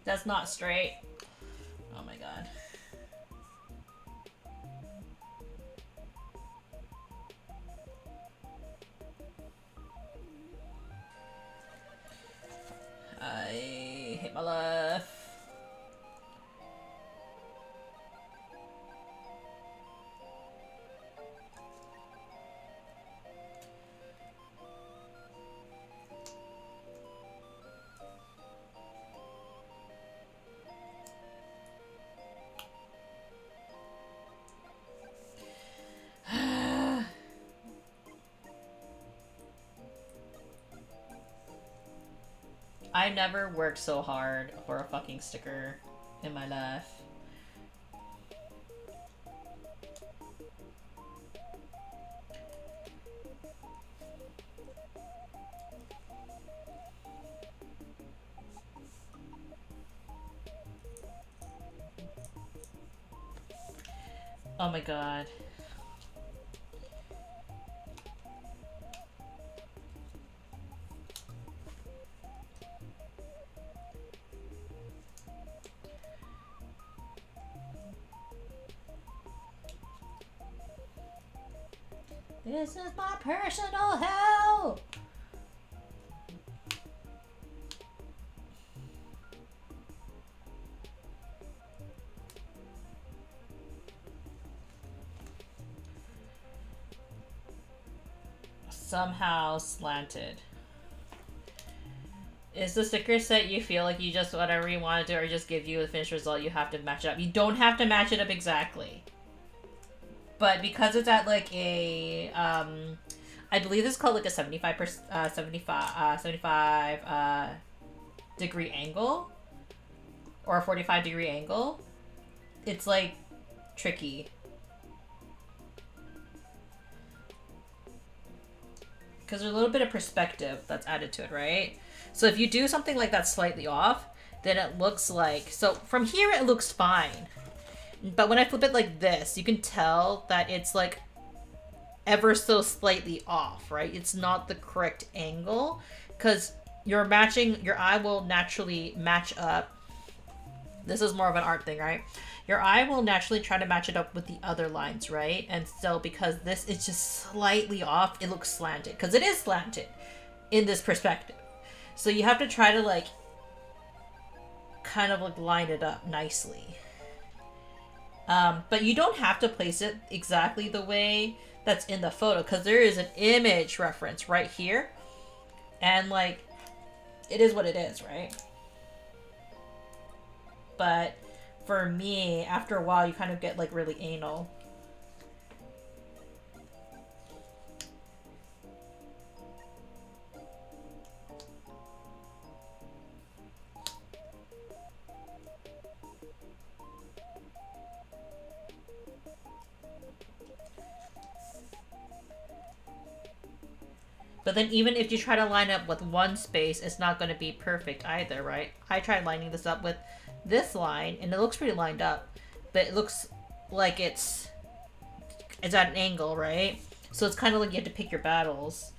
That's not straight. Oh my god. I hate my life. I never worked so hard for a fucking sticker in my life. Oh my god. This is my personal hell! Somehow slanted. Is the sticker set you feel like you just whatever you want to do or just give you a finished result, you have to match it up? You don't have to match it up exactly. But because it's at like a, I believe it's called like a 75 degree angle or a 45-degree angle, it's like tricky. Because there's a little bit of perspective that's added to it, right? So if you do something like that slightly off, then it looks like, so from here it looks fine. But when I flip it like this, you can tell that it's like ever so slightly off, right? It's not the correct angle because you're matching, your eye will naturally match up. This is more of an art thing, right? Your eye will naturally try to match it up with the other lines, right? And so because this is just slightly off, it looks slanted because it is slanted in this perspective. So you have to try to like kind of like line it up nicely. But you don't have to place it exactly the way that's in the photo because there is an image reference right here. And like, it is what it is, right? But for me, after a while, you kind of get like really anal. But then even if you try to line up with one space, it's not going to be perfect either, right? I tried lining this up with this line, and it looks pretty lined up. But it looks like it's at an angle, right? So it's kind of like you have to pick your battles.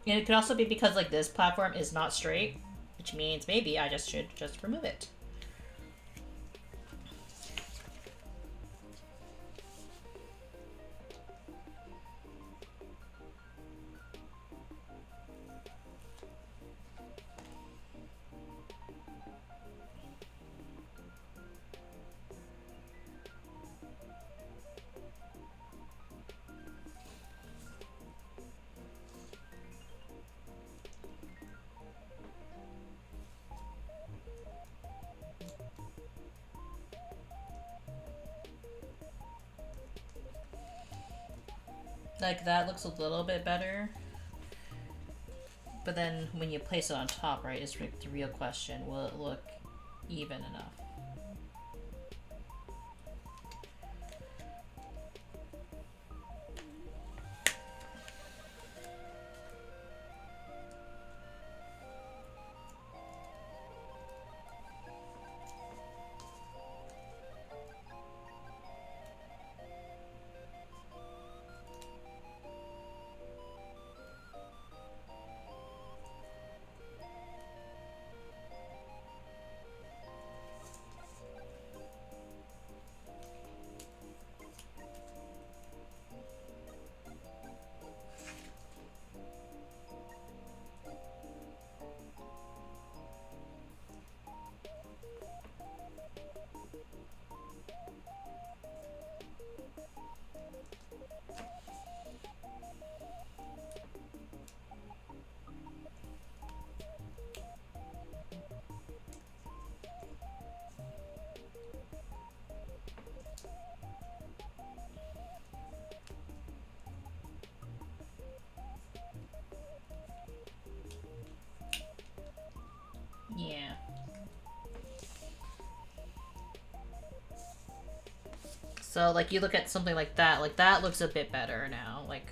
And it could also be because like this platform is not straight, which means maybe I should just remove it. Like that looks a little bit better. But then when you place it on top, right, is the real question. Will it look even enough? Yeah. So, like, you look at something like that looks a bit better now, like...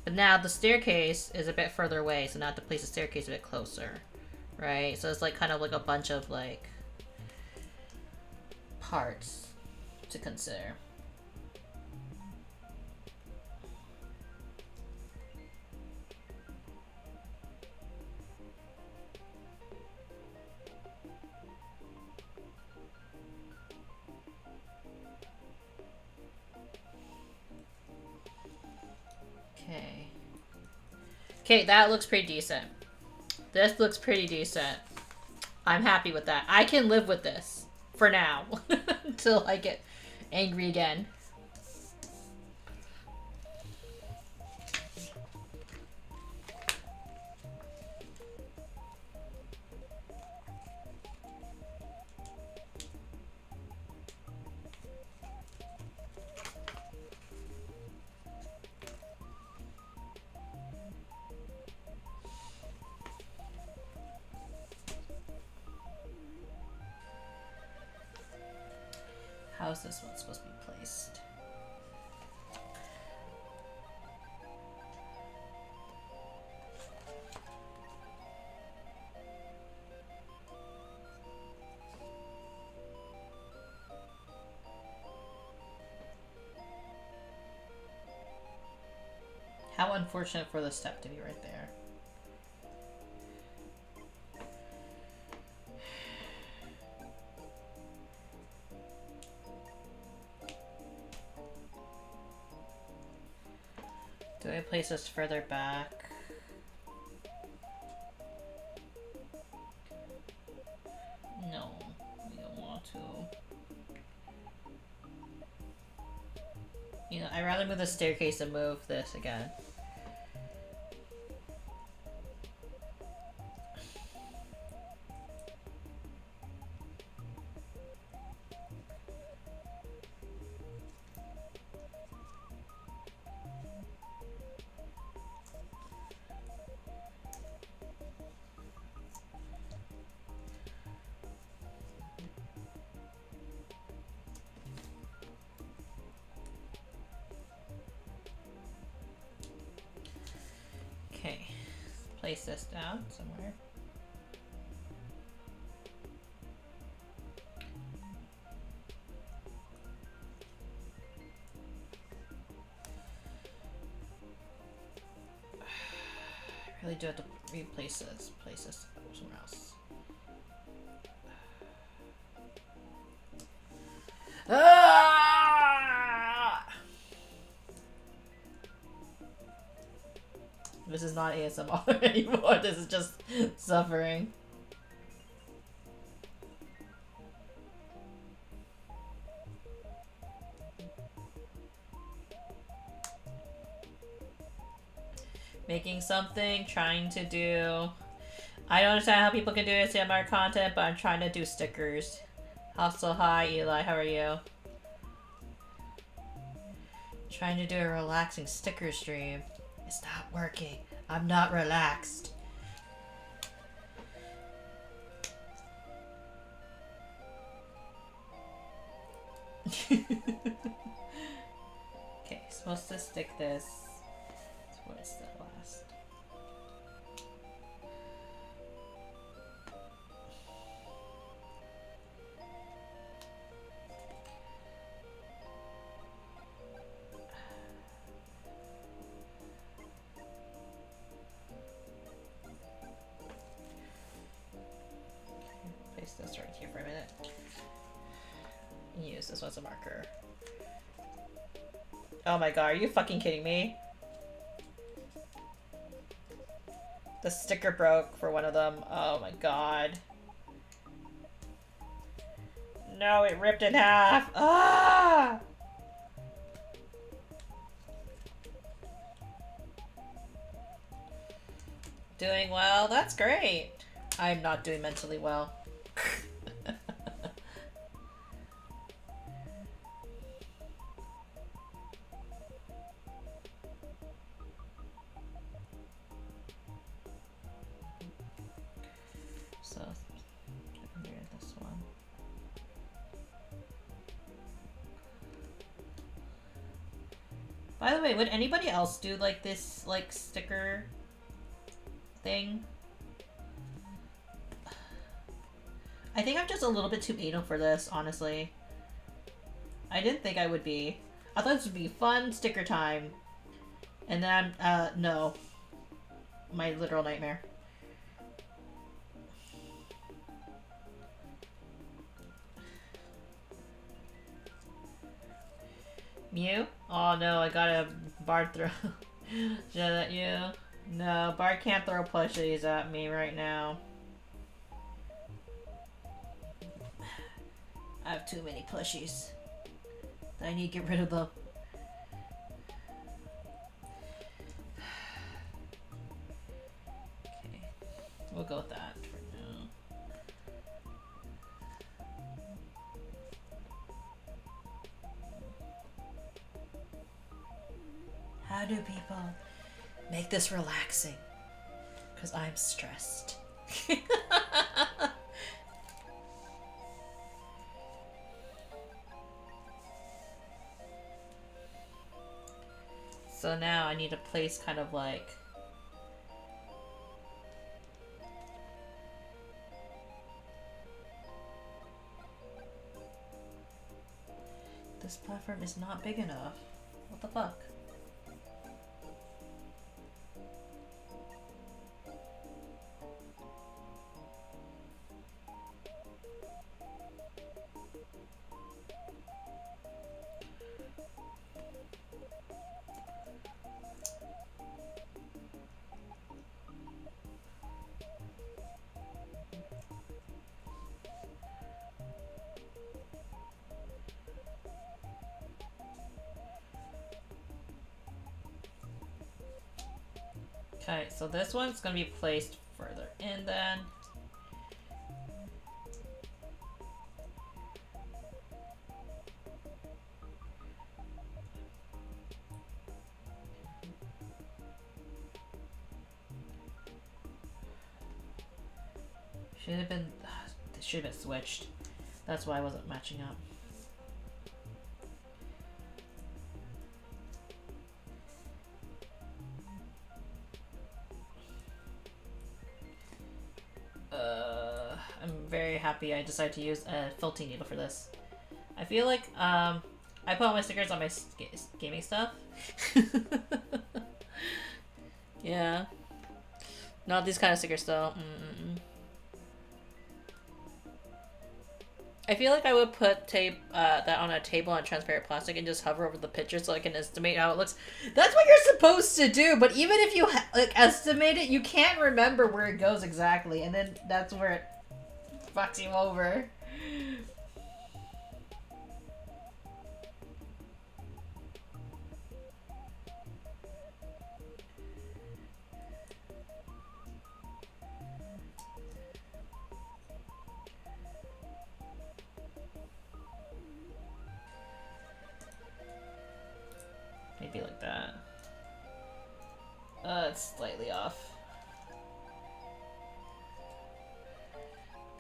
But now the staircase is a bit further away, so now I have to place the staircase a bit closer, right? So it's, like, kind of like a bunch of, like, parts to consider. Okay. Okay, that looks pretty decent. This looks pretty decent. I'm happy with that. I can live with this. For now. Until I get angry again. How's this one supposed to be placed? How unfortunate for the step to be right there. Do I place this further back? No, we don't want to. You know, I'd rather move the staircase than move this again. Okay, place this down somewhere. I really do have to replace this, place this somewhere else. Ah! This is not ASMR anymore, this is just suffering. Making something, trying to do... I don't understand how people can do ASMR content, but I'm trying to do stickers. Also, hi Eli, how are you? Trying to do a relaxing sticker stream. It's not working. I'm not relaxed. Okay, supposed to stick this. What is the last? Place this right here for a minute. Use this one as a marker. Oh my god, are you fucking kidding me? The sticker broke for one of them. Oh my god. No, it ripped in half. Ah! Doing well? That's great. I'm not doing mentally well. So, under this one. By the way, would anybody else do like this, like, sticker thing? I think I'm just a little bit too anal for this, honestly. I didn't think I would be. I thought this would be fun sticker time. And then no. My literal nightmare. Mew? Oh no, I got a Bard throw. Is that you? No, Bard can't throw plushies at me right now. I have too many plushies. I need to get rid of them. Okay, we'll go with that for now. How do people make this relaxing? Because I'm stressed. So now I need to place kind of like... This platform is not big enough. What the fuck? Okay, so this one's gonna be placed further in then. Should have been, this should have been switched. That's why I wasn't matching up. I'm very happy I decided to use a felting needle for this. I feel like, I put all my stickers on my gaming stuff. Yeah. Not these kind of stickers though. I feel like I would put tape that on a table on transparent plastic and just hover over the picture so I can estimate how it looks. That's what you're supposed to do, but even if you like estimate it, you can't remember where it goes exactly, and then that's where it fucks you over. Maybe like that. It's slightly off.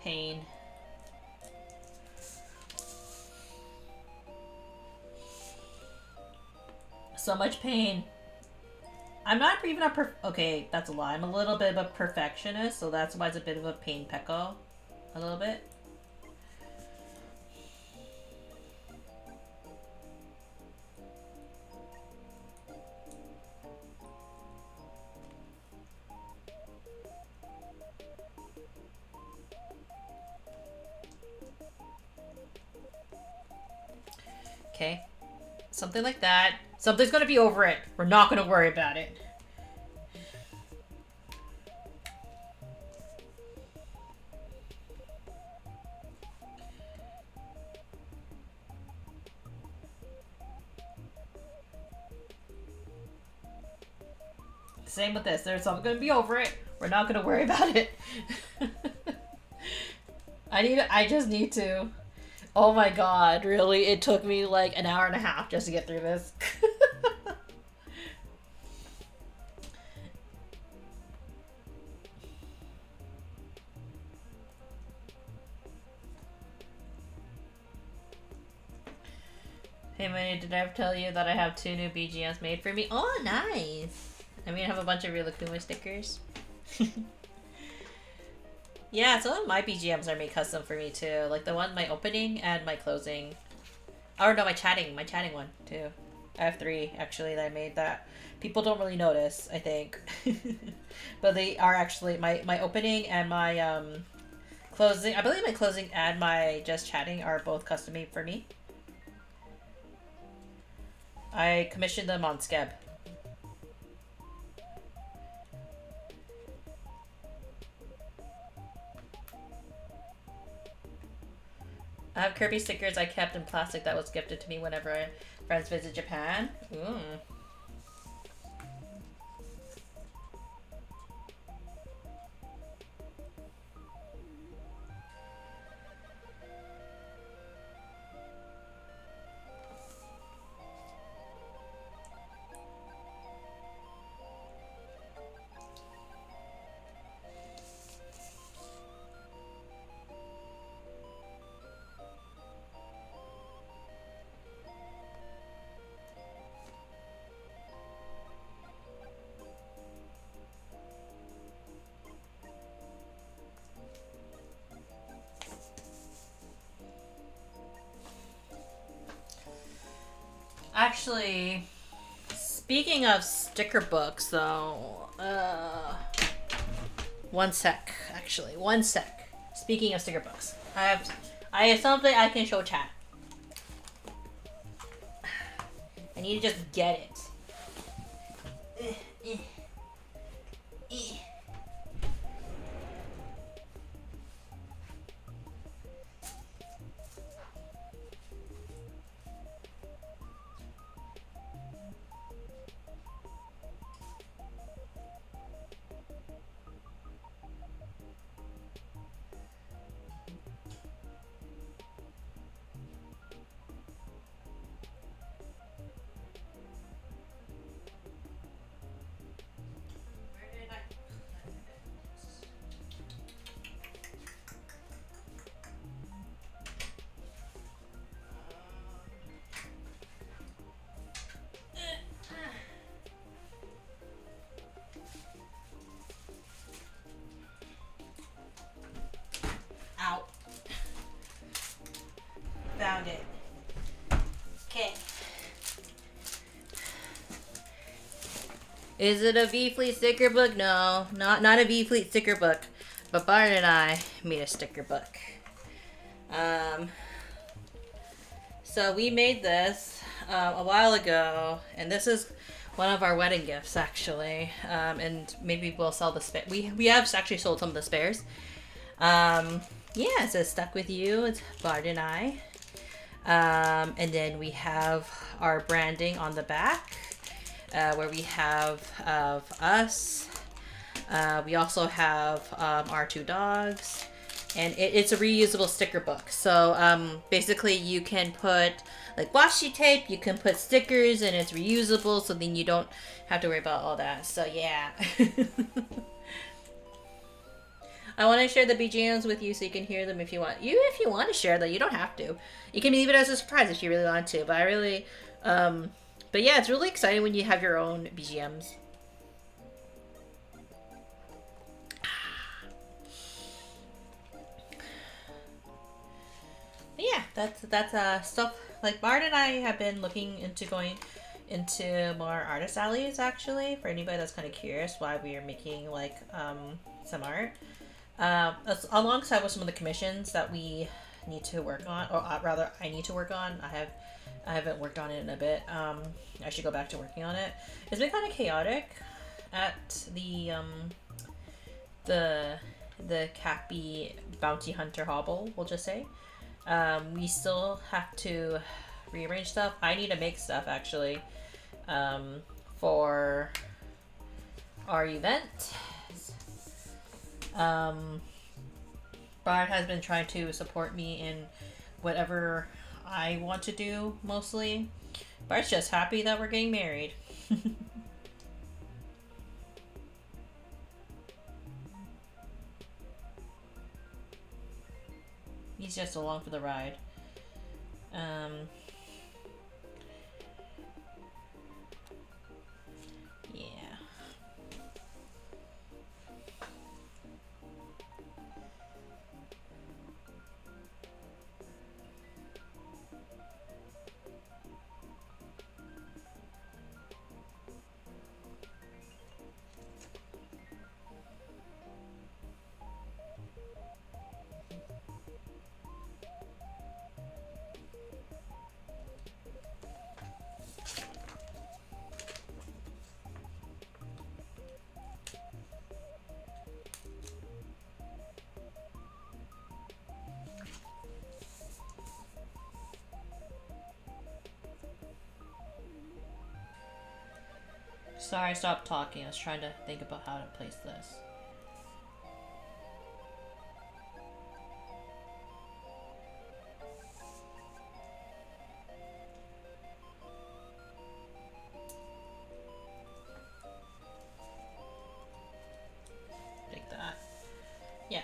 Pain. So much pain. I'm not even a okay, that's a lie. I'm a little bit of a perfectionist, so that's why it's a bit of a pain pecco. A little bit. Okay. Something like that. Something's gonna be over it. We're not gonna worry about it. same with this. There's I'm gonna be over it. We're not gonna worry about it. I just need to. Oh my god, really? It took me like an hour and a half just to get through this. Hey Munii, did I ever tell you that I have 2 new BGMs made for me? Oh, nice! I mean, I have a bunch of Rilakuma stickers. Yeah, some of my BGMs are made custom for me too. Like the one, my opening and my closing. Or no, my chatting one too. I have 3 actually that I made that people don't really notice, I think. But they are actually, my opening and my closing, I believe my closing and my just chatting are both custom made for me. I commissioned them on Skeb. I have Kirby stickers I kept in plastic that was gifted to me whenever friends visit Japan. Ooh. Actually, speaking of sticker books, though, one sec. Actually, one sec. Speaking of sticker books, I have something I can show chat. I need to just get it. Found it. Okay. Is it a V-Fleet sticker book? No, not a V-Fleet sticker book. But Bart and I made a sticker book. So we made this a while ago, and this is one of our wedding gifts actually. And maybe we'll sell the spare. We have actually sold some of the spares. Yeah, it says "Stuck with You." It's Bart and I. And then we have our branding on the back, where we have of us. We also have our 2 dogs, and it's a reusable sticker book. So basically you can put like washi tape, you can put stickers, and it's reusable, so then you don't have to worry about all that. So yeah. I want to share the BGMs with you so you can hear them if you want. If you want to share them, you don't have to. You can leave it as a surprise if you really want to. But I really, but yeah, it's really exciting when you have your own BGMs. But yeah, that's stuff. Like Bart and I have been looking into going into more artist alleys actually. For anybody that's kind of curious why we are making like some art. Alongside with some of the commissions that we need to work on, or rather I need to work on. I haven't worked on it in a bit. I should go back to working on it. It's been kind of chaotic at the Cappy Bounty Hunter Hobble, we'll just say. We still have to rearrange stuff. I need to make stuff actually for our event. Bard has been trying to support me in whatever I want to do, mostly. Bard's just happy that we're getting married. He's just along for the ride. Yeah. Sorry, I stopped talking. I was trying to think about how to place this. Like that. Yeah.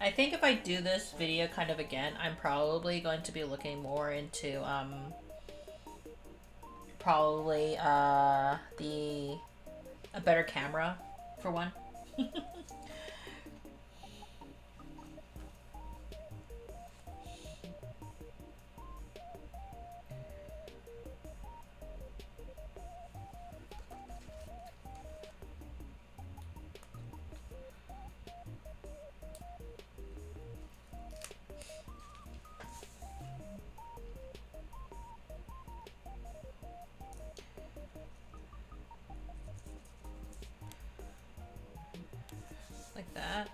I think if I do this video kind of again, I'm probably going to be looking more into, probably, a better camera, for one. Like that.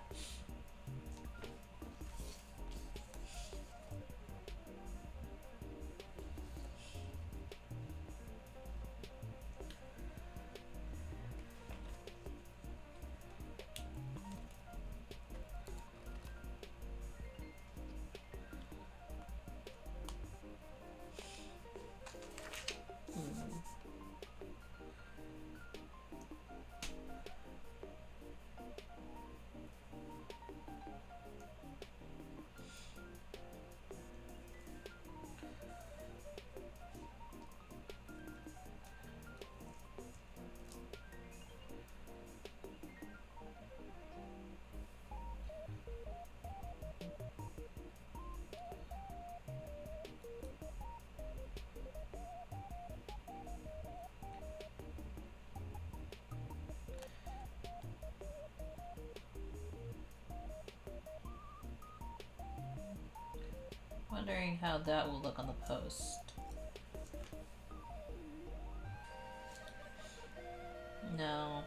Wondering how that will look on the post. No.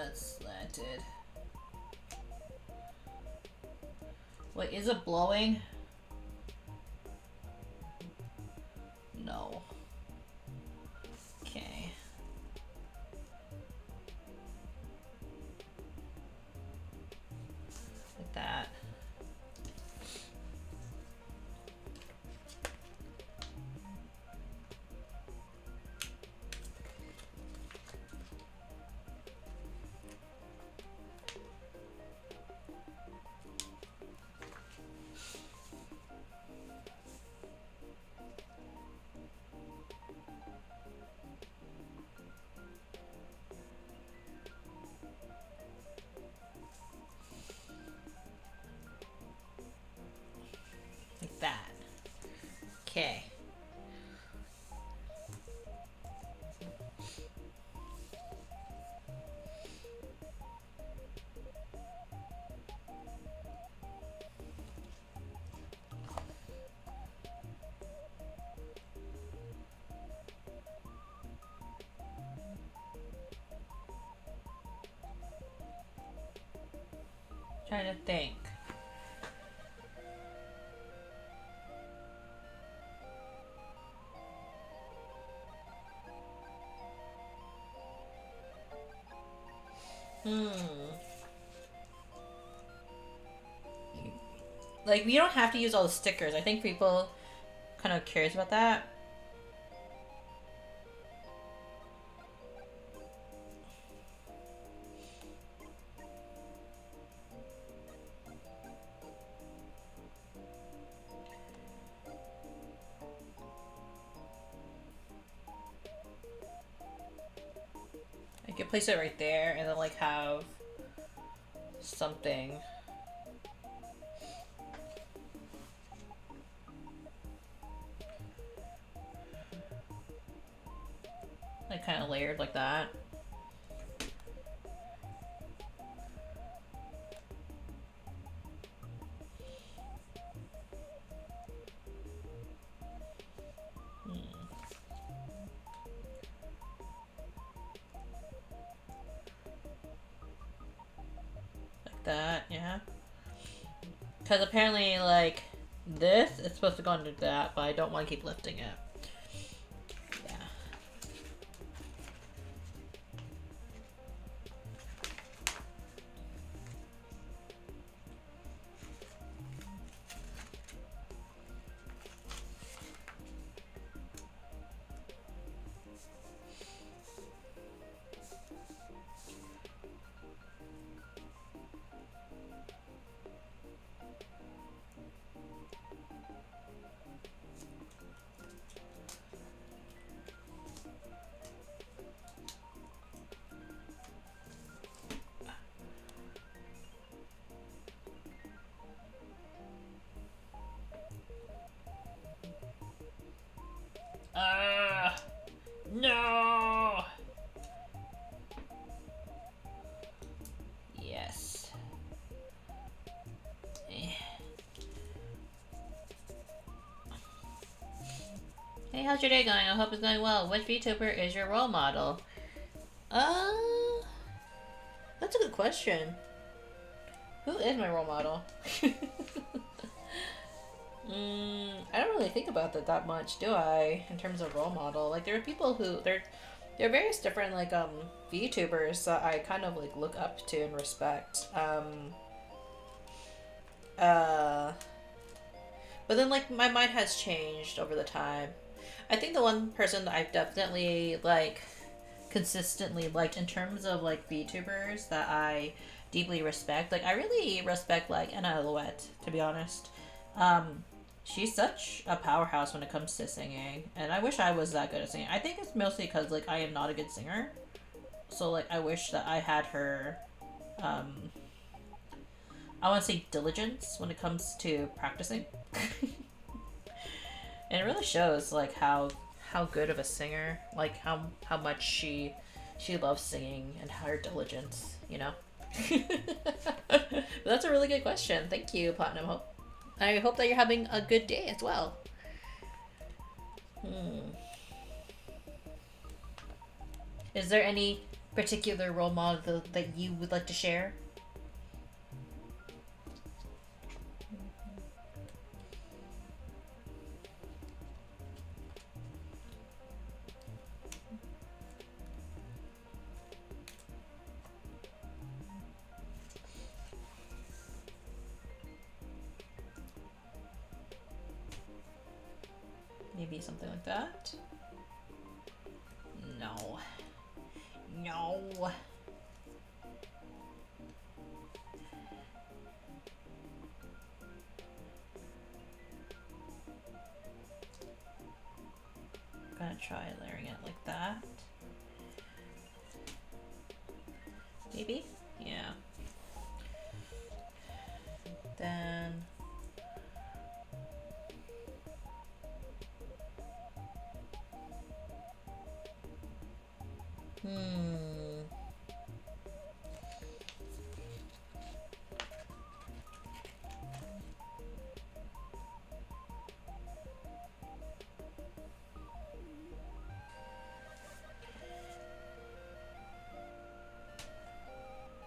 It's slanted. Wait, is it blowing? No. Okay. trying to think. Like, we don't have to use all the stickers. I think people kind of curious about that. I could place it right there and then like have something. Like kind of layered like that. That, yeah. Because apparently, like, this is supposed to go under that, but I don't want to keep lifting it. Yeah. No! Yes. Hey, how's your day going? I hope it's going well. Which VTuber is your role model? That's a good question. Who is my role model? I don't really think about that much, do I? In terms of role model, like there are people who there are various different like VTubers that I kind of like look up to and respect. But then like my mind has changed over the time. I think the one person that I've definitely like consistently liked in terms of like VTubers that I deeply respect, like I really respect like Anna Alouette, to be honest. She's such a powerhouse when it comes to singing, and I wish I was that good at singing. I think it's mostly because like I am not a good singer, so like I wish that I had her I want to say diligence when it comes to practicing. And it really shows like how good of a singer, like how much she loves singing and her diligence, you know. But that's a really good question. Thank you, Platinum Hope. I hope that you're having a good day as well. Is there any particular role model that you would like to share? Maybe something like that? No. No. I'm gonna try layering it like that. Maybe? Yeah. Then...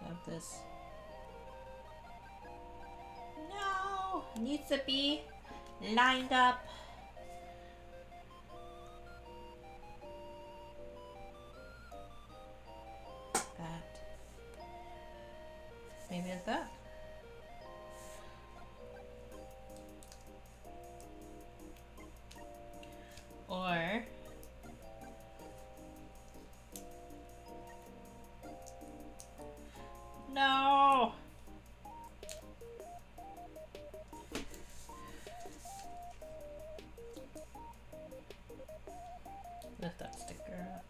Have this needs to be lined up. That. Maybe it's that. Or no. Lift that sticker up.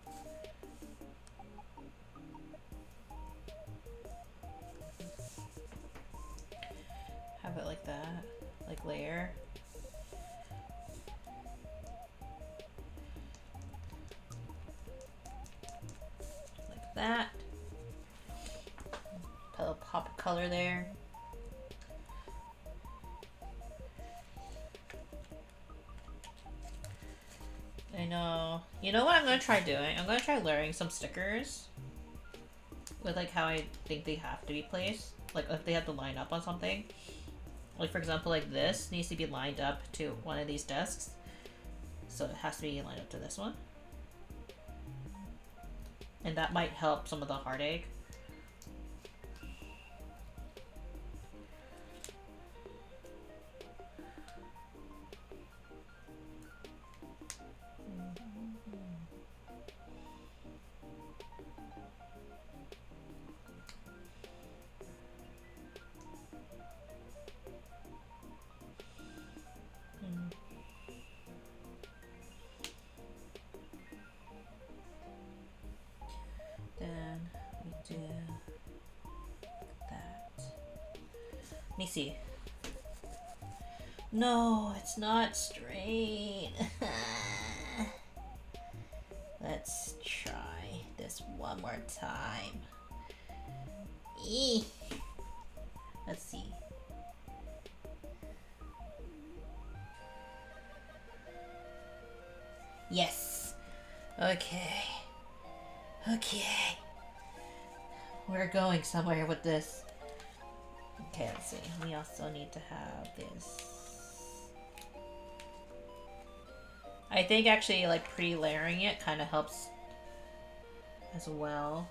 Have it like that, like layer. Like that. Put a little pop of color there. I know. You know what I'm gonna try doing? I'm gonna try layering some stickers with like how I think they have to be placed. Like if they have to line up on something. Like for example, like this needs to be lined up to one of these desks. So it has to be lined up to this one. And that might help some of the heartache. Then we do that. Let me see. No, it's not straight. Let's try this one more time. Eee. Let's see. Yes. Okay. Okay. We're going somewhere with this. Okay, let's see. We also need to have this. I think actually like pre-layering it kind of helps as well.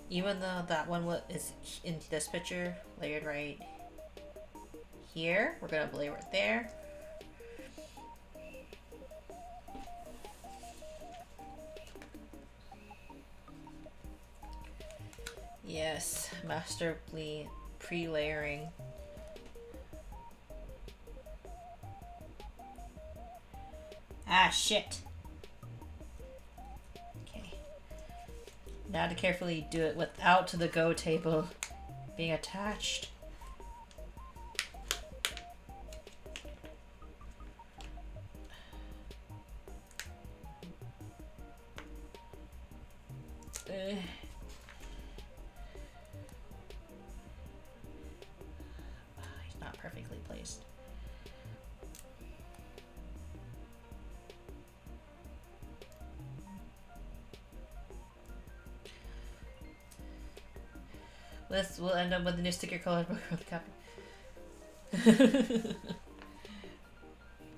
Even though that one is in this picture, layered right here, we're gonna layer it there. Yes, masterfully pre-layering. Ah, shit. Now to carefully do it without the Go table being attached. He's not perfectly placed. This will end up with a new sticker colored book for the copy.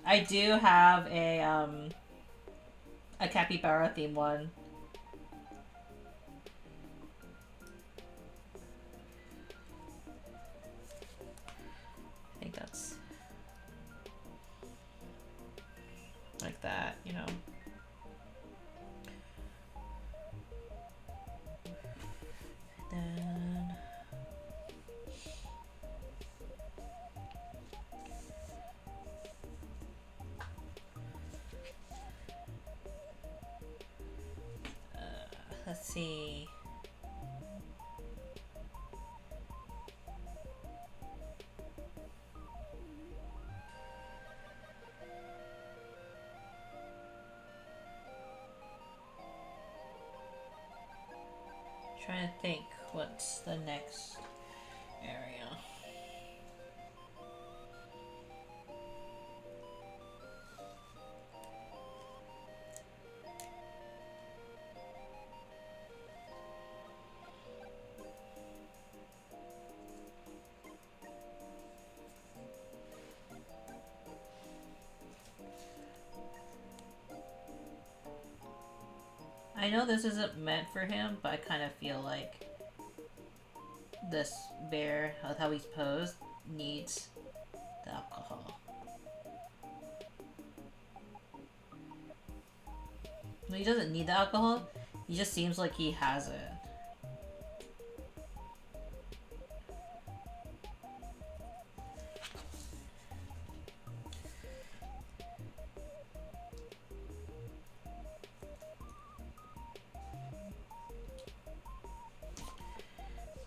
I do have a capybara theme one. I think that's like that, you know. Then let's see. Trying to think what's the next area. I know this isn't meant for him, but I kind of feel like this bear, how he's posed, needs the alcohol. He doesn't need the alcohol, he just seems like he has it.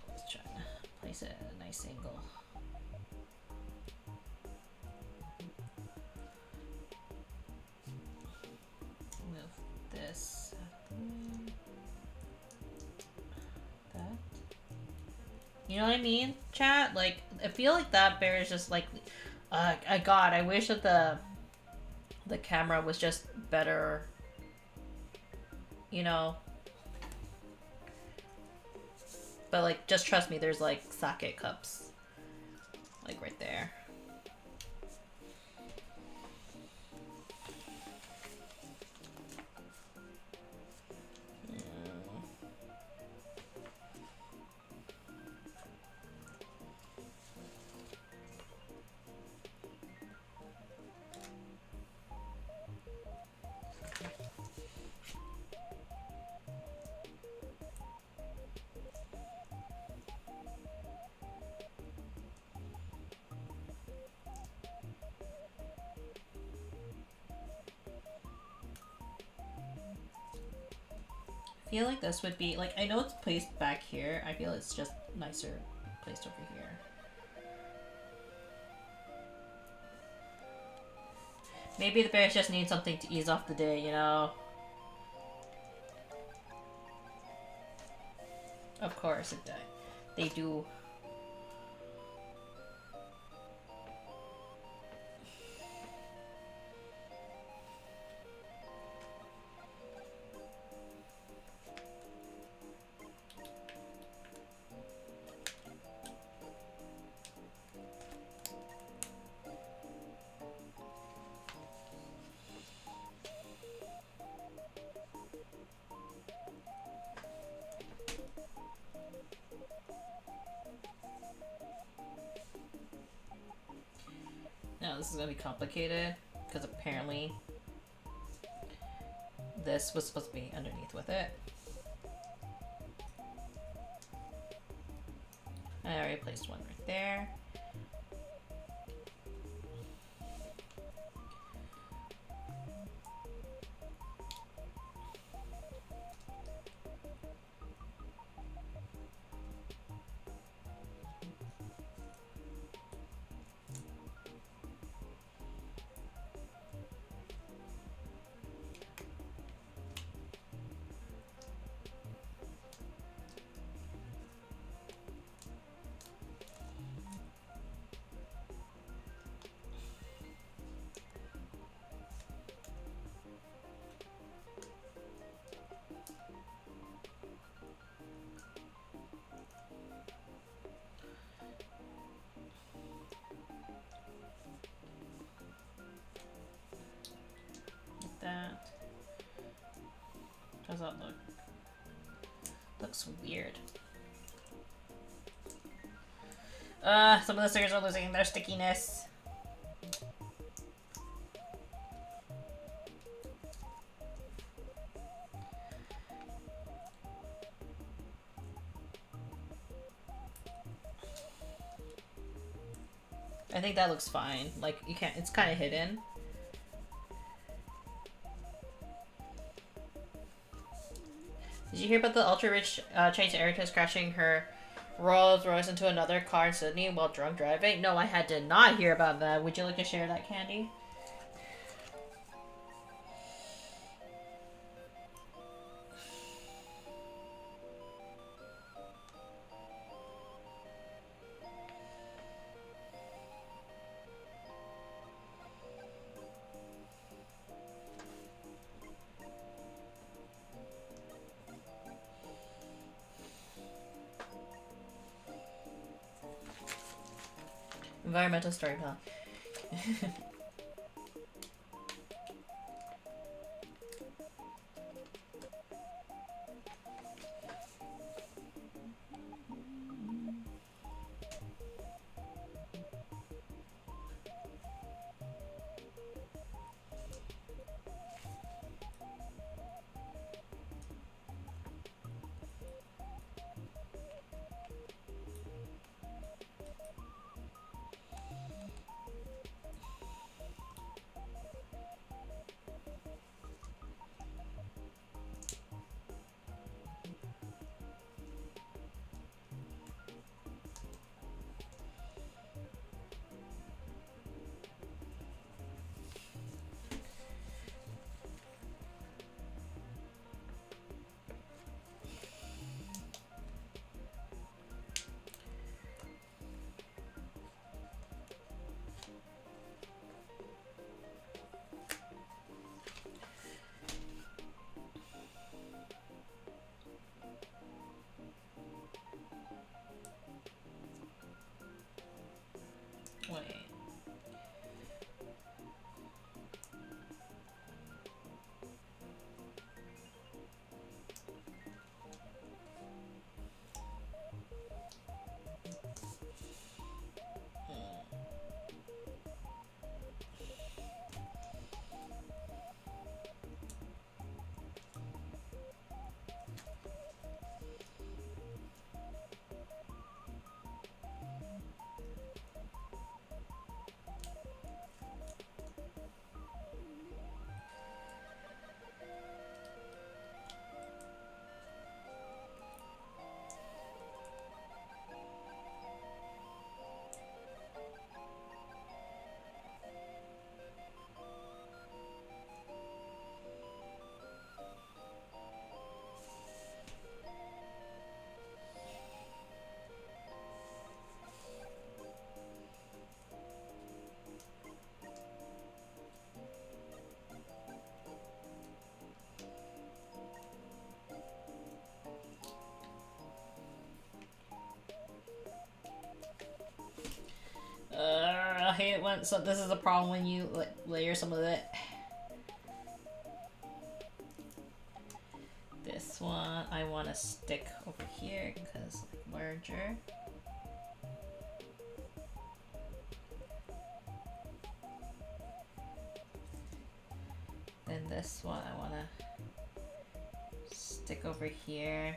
Let's try to place it at a nice angle. Move this out the way. That. You know what I mean, chat? Like, I feel like that bear is just like, God, I wish that the camera was just better, you know? But like, just trust me, there's like sake cups, like right there. I feel like this would be, like, I know it's placed back here. I feel it's just nicer placed over here. Maybe the bears just need something to ease off the day, you know? Of course, they do. Now this is gonna be complicated because apparently this was supposed to be underneath with it. I already placed one right there. That. Does that look? Looks weird. Some of the stickers are losing their stickiness. I think that looks fine. Like, you can't, it's kind of hidden. Did you hear about the ultra-rich Chinese heiress crashing her Rolls Royce into another car in Sydney while drunk driving? No, I did not hear about that. Would you like to share that, Candy? Environmental storytelling. it when so this is a problem when you like layer some of it. This one I want to stick over here because larger. Then this one I want to stick over here.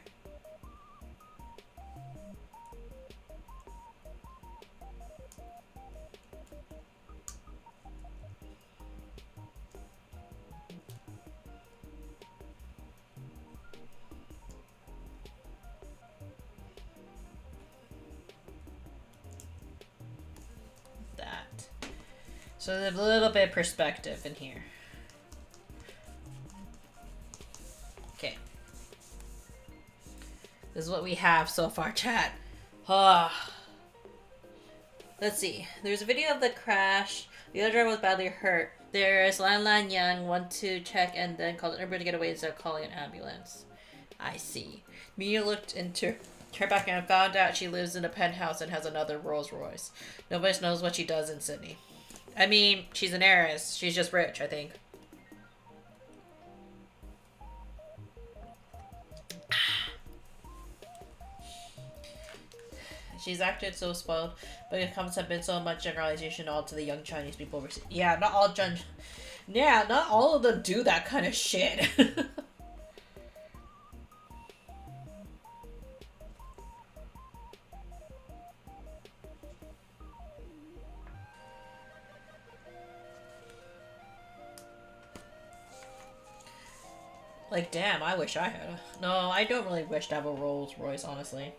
That. So there's a little bit of perspective in here. Okay. This is what we have so far, chat. Let's see. There's a video of the crash. The other driver was badly hurt. There's Lan Lan Yang went to check and then called everybody to get away instead of calling an ambulance. I see. Mia looked into her back and found out she lives in a penthouse and has another Rolls Royce. Nobody knows what she does in Sydney. I mean, she's an heiress. She's just rich, I think. She's acted so spoiled, but it comes have been so much generalization all to the young Chinese people. Yeah, not all yeah, not all of them do that kind of shit. Like, damn, I wish I had a... No, I don't really wish to have a Rolls Royce, honestly.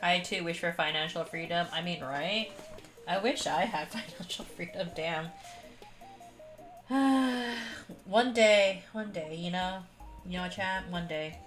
I too wish for financial freedom. I mean, right? I wish I had financial freedom, damn. One day, you know? You know, chat? One day.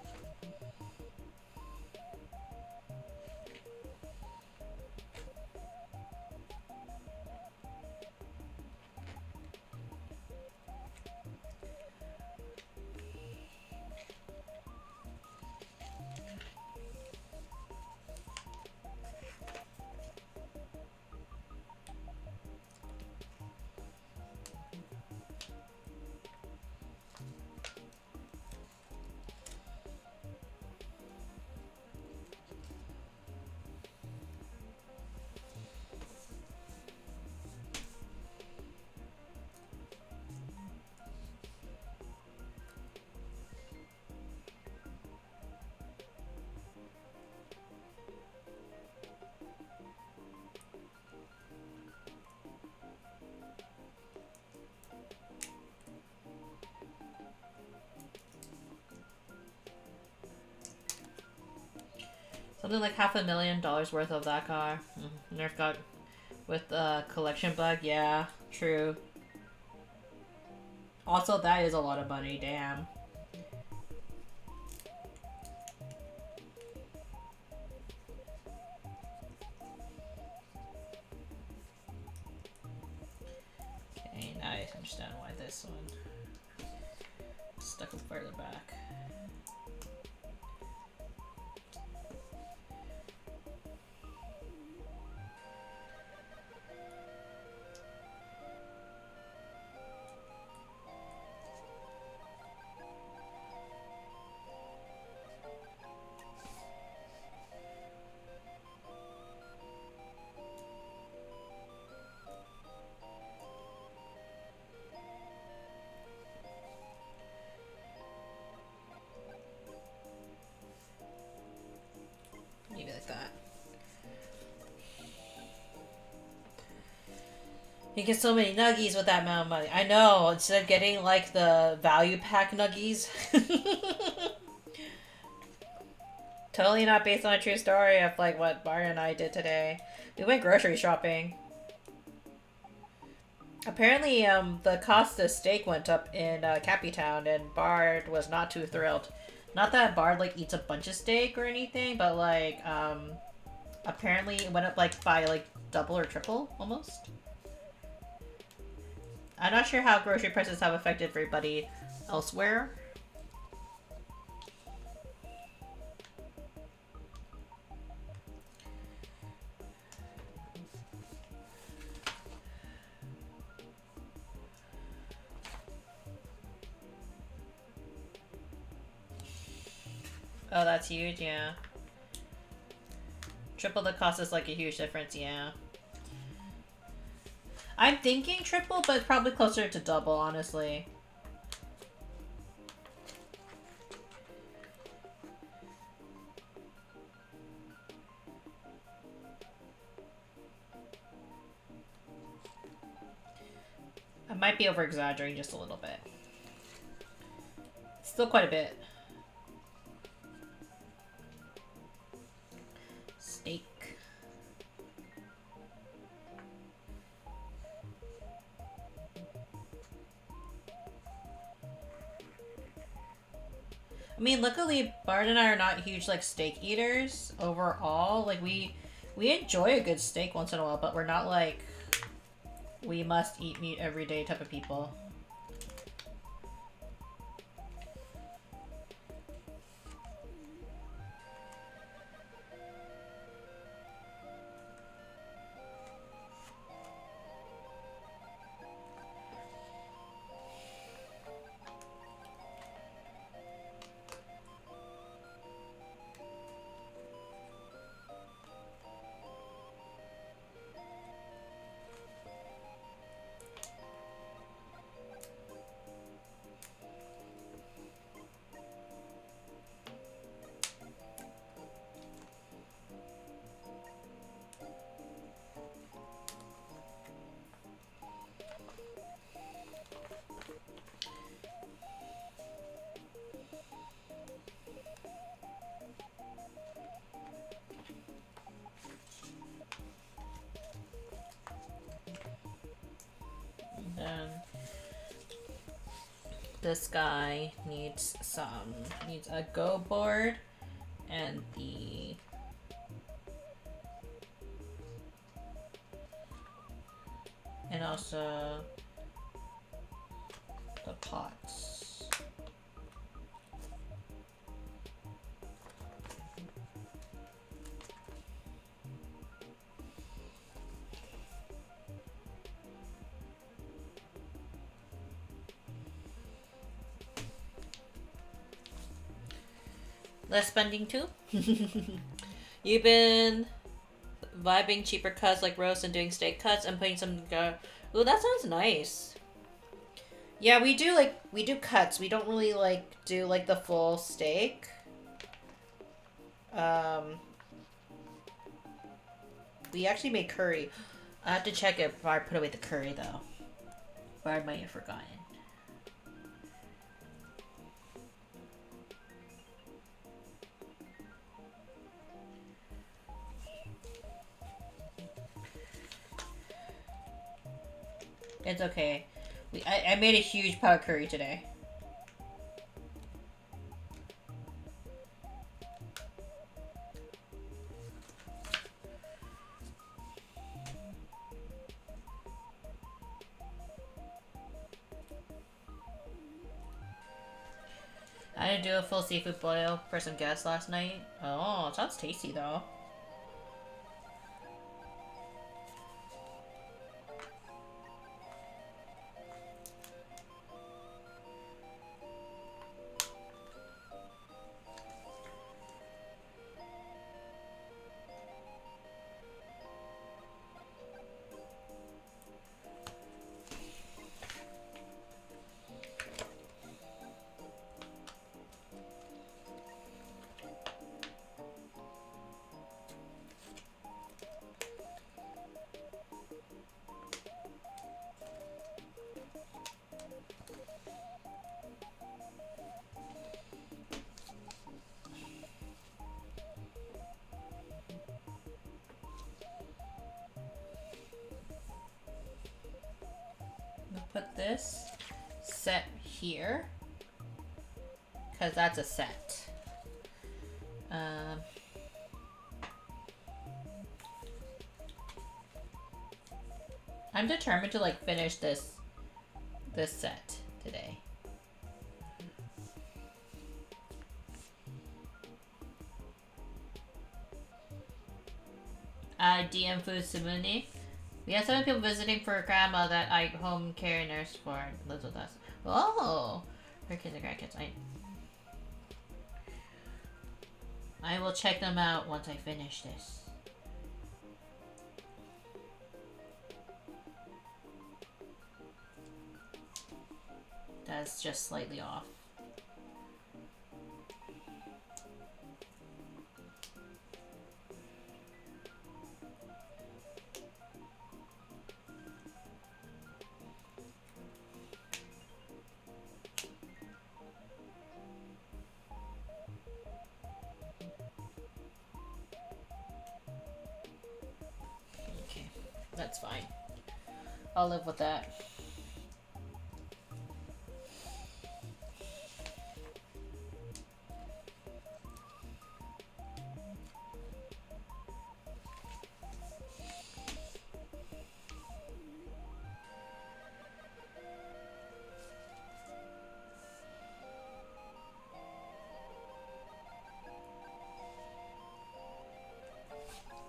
Something like $500,000 worth of that car. Nerf got with the collection bug. Yeah, true. Also, that is a lot of money. Damn. Okay, now I understand why this one stuck further back. Maybe like that. You get so many nuggies with that amount of money. I know, instead of getting like the value pack nuggies. Totally not based on a true story of like what Mario and I did today. We went grocery shopping. Apparently, the cost of steak went up in Cappy Town, and Bard was not too thrilled. Not that Bard like eats a bunch of steak or anything, but like apparently it went up like by like double or triple almost. I'm not sure how grocery prices have affected everybody elsewhere. Oh, that's huge, yeah. Triple the cost is like a huge difference, yeah. I'm thinking triple, but probably closer to double, honestly. I might be over-exaggerating just a little bit. Still quite a bit. Steak. I mean, luckily, Bard and I are not huge, like, steak eaters overall. Like, we enjoy a good steak once in a while, but we're not, like, we must eat meat every day type of people. Then this guy needs a go board and also the pots. Less spending too? You've been vibing cheaper cuts like roast and doing steak cuts and putting some ooh, that sounds nice. Yeah, we do cuts. We don't really like do like the full steak. We actually made curry. I have to check if Bard put away the curry though. Bard might have forgotten. It's okay. I made a huge pot of curry today. I didn't do a full seafood boil for some guests last night. Oh, it sounds tasty though. put this set here. Because that's a set. I'm determined to like finish this set today. DM Food Munii. We have 7 people visiting for a grandma that I home care nurse for and lives with us. Oh, her kids and grandkids. I will check them out once I finish this. That's just slightly off. Okay, that's fine. I'll live with that.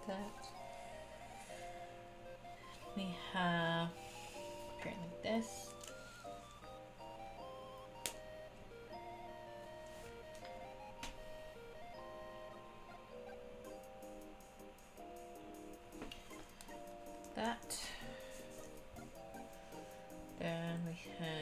That. We have apparently this. That. Then we have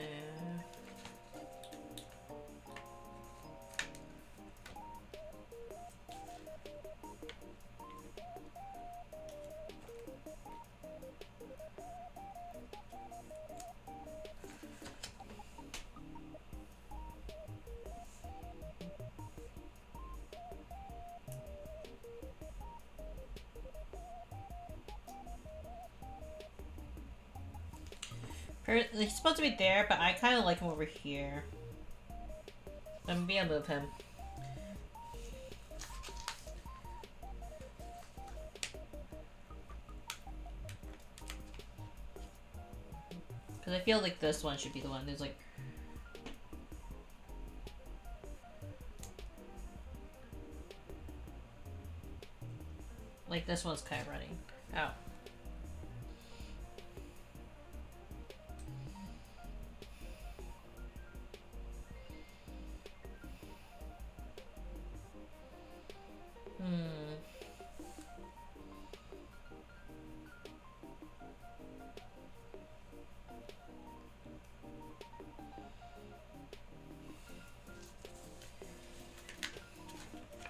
he's supposed to be there, but I kind of like him over here. Maybe I'll move him. Because I feel like this one should be the one. There's like this one's kind of running out.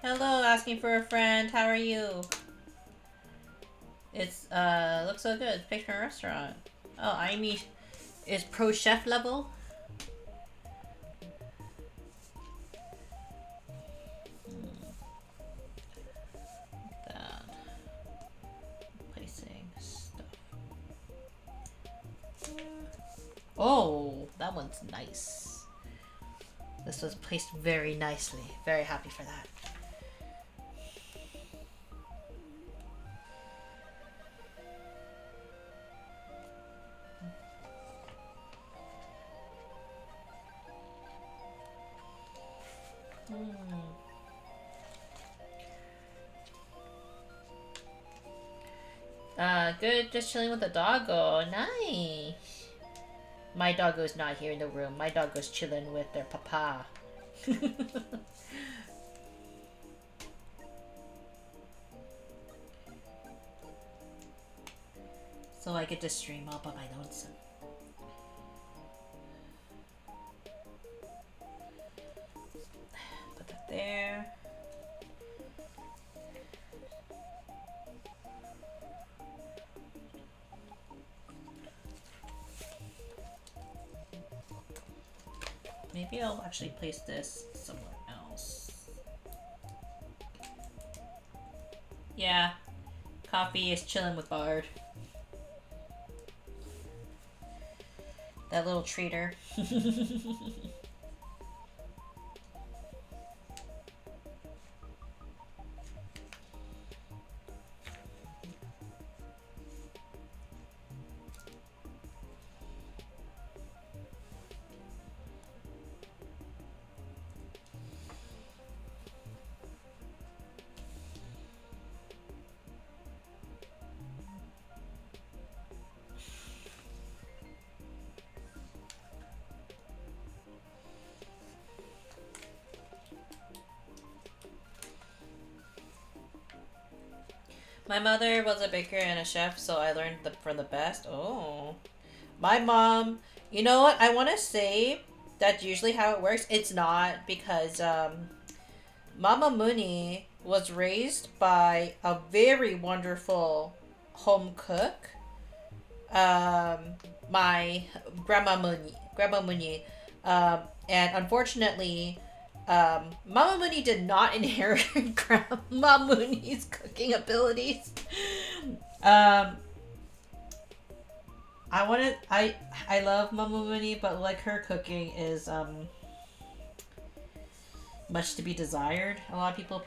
Hello, asking for a friend. How are you? It's looks so good. Picture a restaurant. Oh, Amy is pro chef level. That placing stuff. Oh, that one's nice. This was placed very nicely. Very happy for that. Good, just chilling with the doggo. Nice. My doggo's not here in the room. My doggo's chilling with their papa. So I get to stream all by my lonesome. Put that there. Maybe I'll actually place this somewhere else. Yeah, Coffee is chilling with Bard. That little treater. My mother was a baker and a chef, so I learned from the best. Oh. My mom, you know what? I want to say that's usually how it works. It's not because Mama Munii was raised by a very wonderful home cook. My Grandma Munii. And unfortunately, Mama Munii did not inherit Grandma Munii's cooking abilities. I love Mama Munii, but like her cooking is much to be desired. A lot of people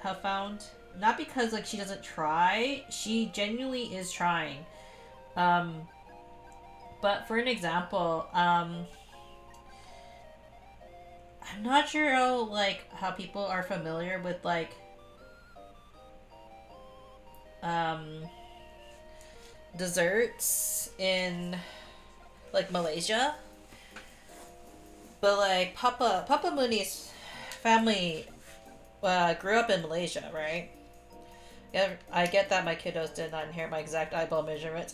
have found, not because like she doesn't try, she genuinely is trying. But for an example, I'm not sure how people are familiar with desserts in like Malaysia, but like Papa Muni's family grew up in Malaysia, right? Yeah, I get that my kiddos did not inherit my exact eyeball measurements.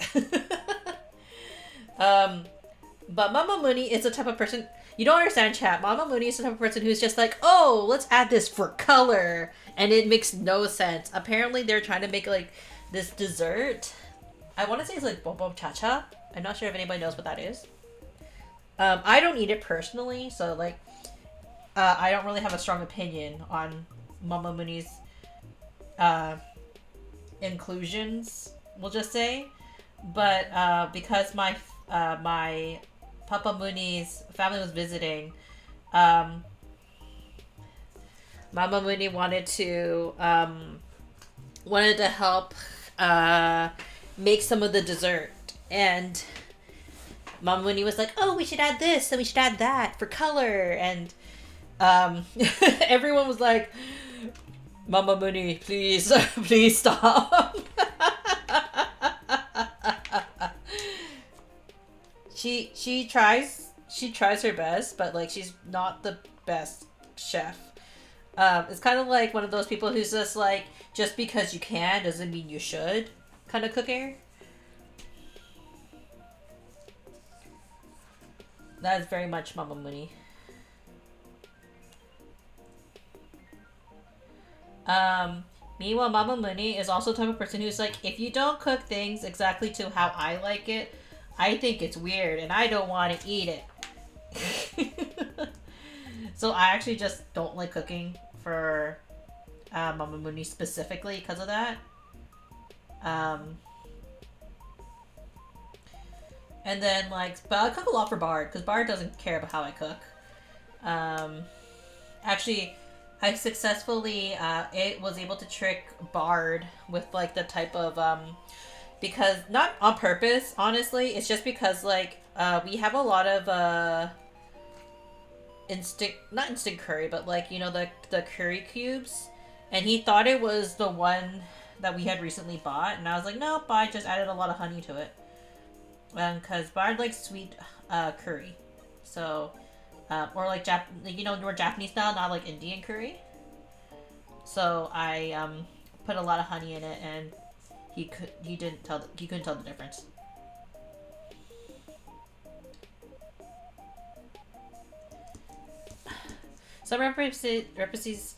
But Mama Munii is the type of person, you don't understand, chat. Mama Munii is the type of person who's just like, oh, let's add this for color, and it makes no sense. Apparently they're trying to make like this dessert. I want to say it's like Bobo Cha-Cha. I'm not sure if anybody knows what that is. I don't eat it personally, so like I don't really have a strong opinion on Mama Muni's inclusions, we'll just say. But because my Papa Muni's family was visiting, Mama Munii wanted to help make some of the dessert, and Mama Munii was like, oh, we should add this and we should add that for color, and everyone was like, Mama Munii, please please stop. She tries her best, but like she's not the best chef. It's kind of like one of those people who's just like, just because you can doesn't mean you should kind of cooking. That is very much Mama Munii. Meanwhile, Mama Munii is also the type of person who's like, if you don't cook things exactly to how I like it, I think it's weird and I don't want to eat it. So I actually just don't like cooking for Mama Munii specifically because of that. And then but I cook a lot for Bard because Bard doesn't care about how I cook. Actually, I successfully was able to trick Bard with like the type of because not on purpose, honestly, it's just because we have a lot of not instant curry, but like, you know, the curry cubes, and he thought it was the one that we had recently bought, and I was like, nope, I just added a lot of honey to it. Because Bard likes sweet curry, so or like you know, more Japanese style, not like Indian curry. So I put a lot of honey in it, and he couldn't tell the difference. Some recipes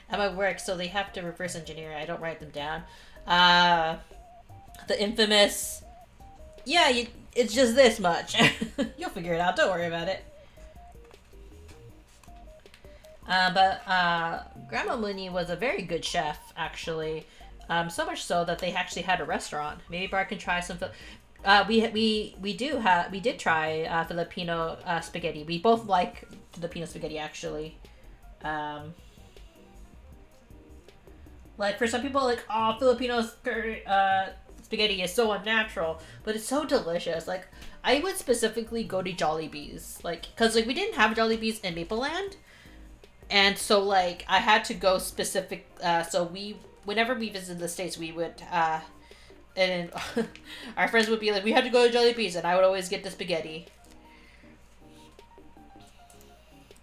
at my work, so they have to reverse engineer. I don't write them down. The infamous, yeah, it's just this much. You'll figure it out. Don't worry about it. But Grandma Munii was a very good chef, actually. So much so that they actually had a restaurant. Maybe Bart can try some. we did try Filipino spaghetti. We both like Filipino spaghetti actually. Like for some people, like Filipino spaghetti is so unnatural, but it's so delicious. Like I would specifically go to Jollibee's, like because like we didn't have Jollibee's in Mapleland, and so like I had to go specific. So we whenever we visited the States, we would and our friends would be like, we had to go to Jollibee's, and I would always get the spaghetti.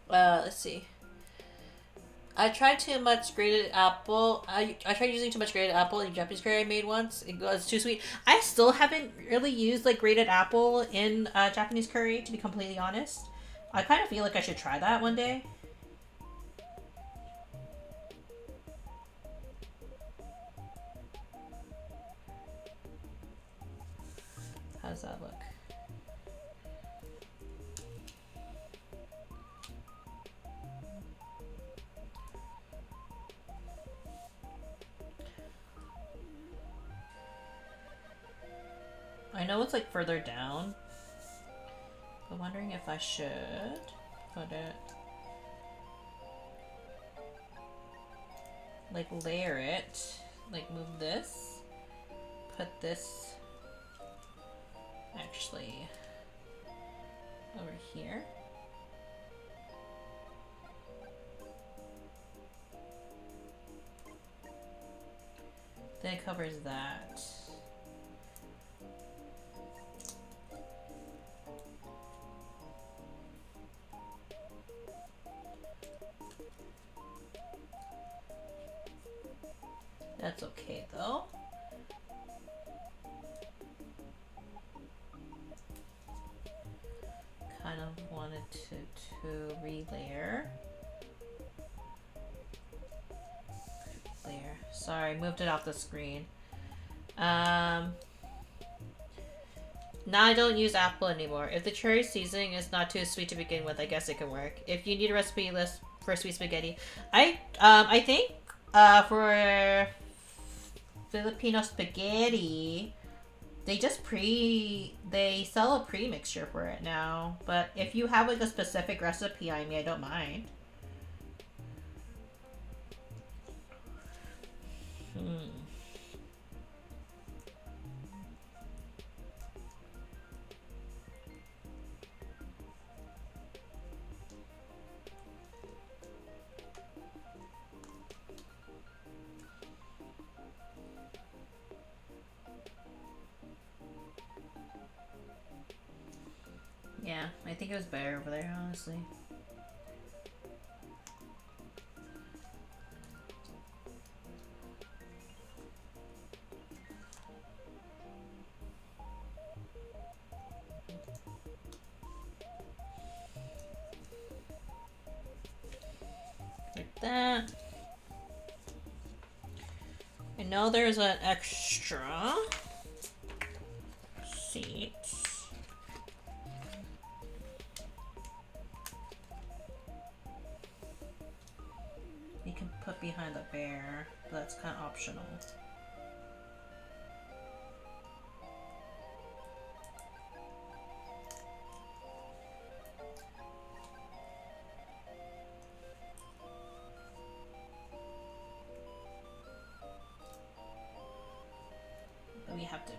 Let's see. I tried too much grated apple. I tried using too much grated apple in Japanese curry I made once. It was too sweet. I still haven't really used like grated apple in Japanese curry, to be completely honest. I kind of feel like I should try that one day. How does that look? I know it's like further down. I'm wondering if I should put it, like layer it, like move this, put this actually over here. Then it covers that. That's okay though. Kind of wanted to relayer. Layer. Sorry, moved it off the screen. Now I don't use apple anymore. If the cherry seasoning is not too sweet to begin with, I guess it can work. If you need a recipe list for sweet spaghetti, I think for Filipino spaghetti, they sell a pre-mixture for it now. But if you have like a specific recipe, I mean, I don't mind. Yeah, I think it was better over there, honestly. Like that. I know there's an extra seat. You can put behind the bear, but that's kind of optional. But we have to make.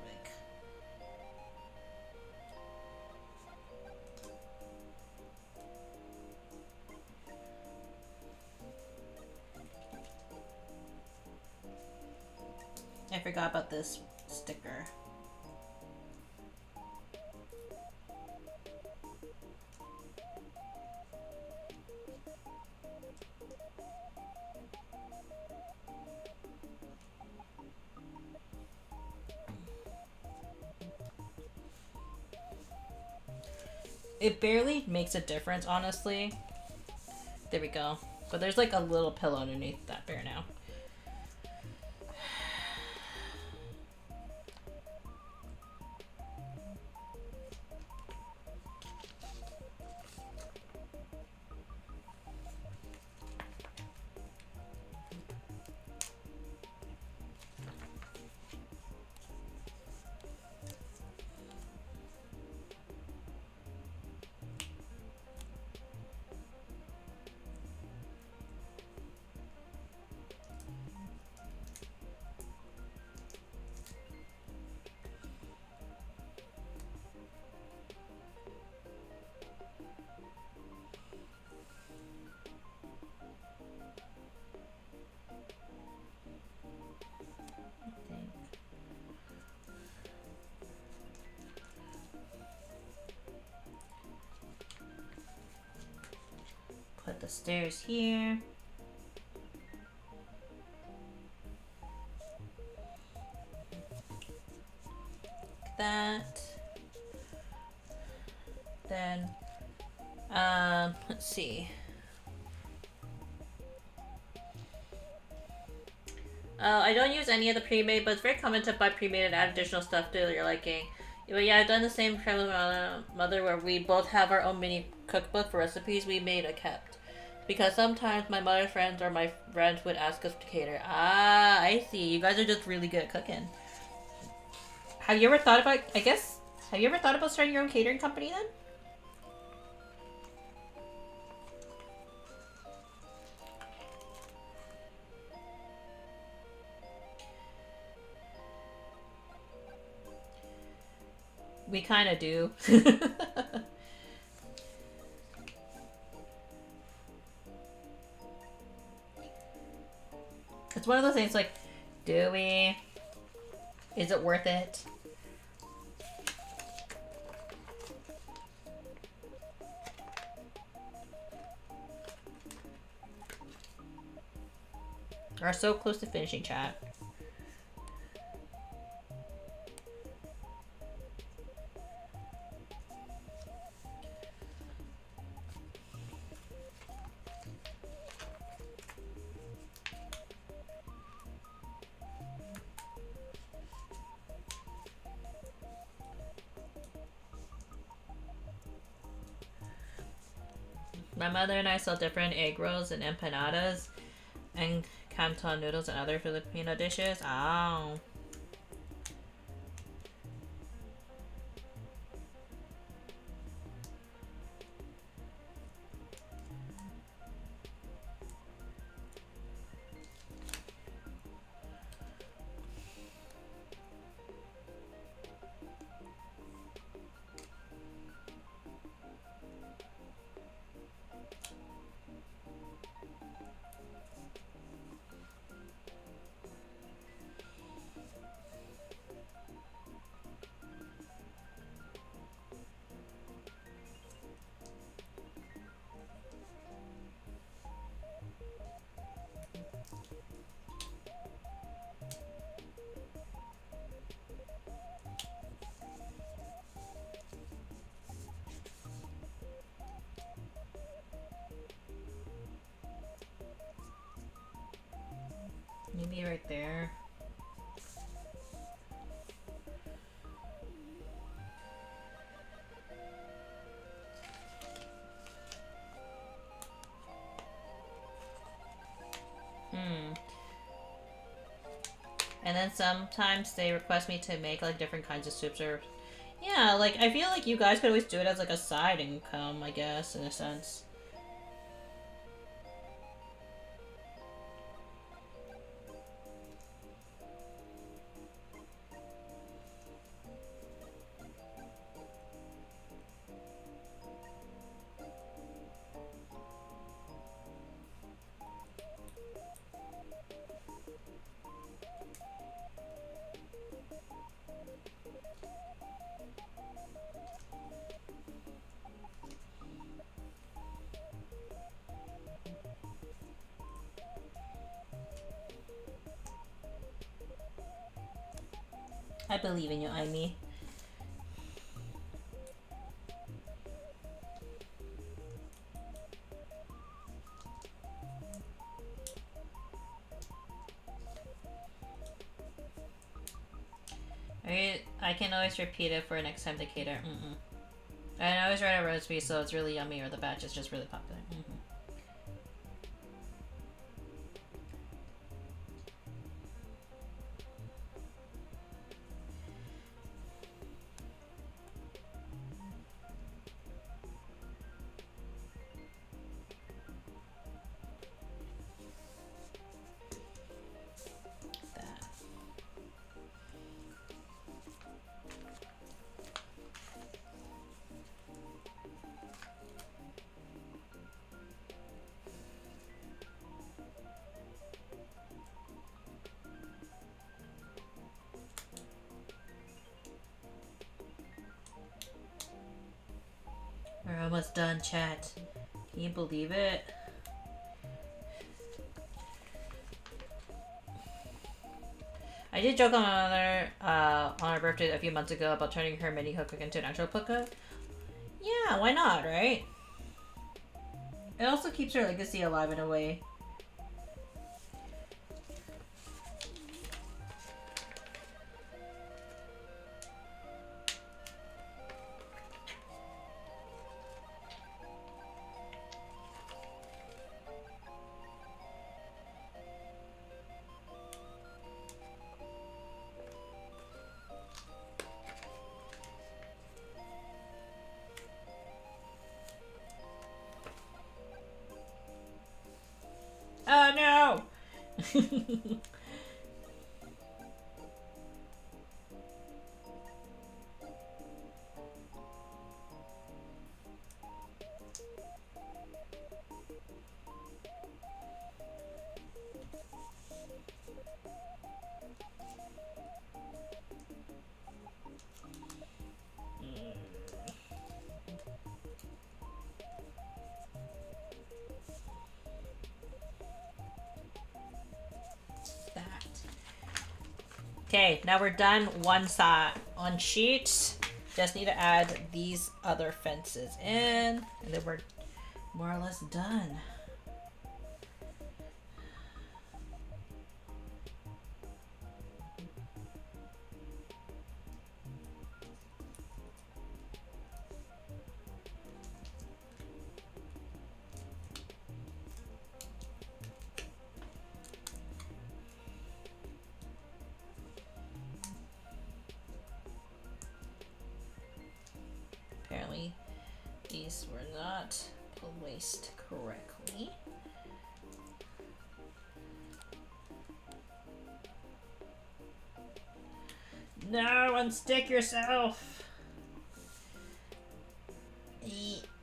I forgot about this sticker. It barely makes a difference, honestly. There we go. But there's like a little pillow underneath that bear now. stairs here. That. Then, let's see. I don't use any of the pre-made, but it's very common to buy pre-made and add additional stuff to your liking. But yeah, I've done the same trend with my mother, where we both have our own mini cookbook for recipes we made and kept. Because sometimes my mother's friends or my friends would ask us to cater. Ah, I see. You guys are just really good at cooking. Have you ever thought about, have you ever thought about starting your own catering company then? We kind of do. It's one of those things like, do we? Is it worth it? We're so close to finishing, chat. My mother and I sell different egg rolls and empanadas and canton noodles and other Filipino dishes. Oh. Maybe right there. And then sometimes they request me to make like different kinds of soups or... Yeah, like I feel like you guys could always do it as like a side income, I guess, in a sense. I believe in you, Amy. I can always repeat it for next time to cater. I always write a recipe so it's really yummy or the batch is just really popular. We're almost done, chat. Can you believe it? I did joke on my mother on her birthday a few months ago about turning her mini cookbook into an actual cookbook. Yeah, why not, right? It also keeps her legacy alive in a way. Oh no! Okay, now we're done one side on sheet. Just need to add these other fences in, and then we're more or less done. Apparently, these were not placed correctly. No, unstick yourself. Okay.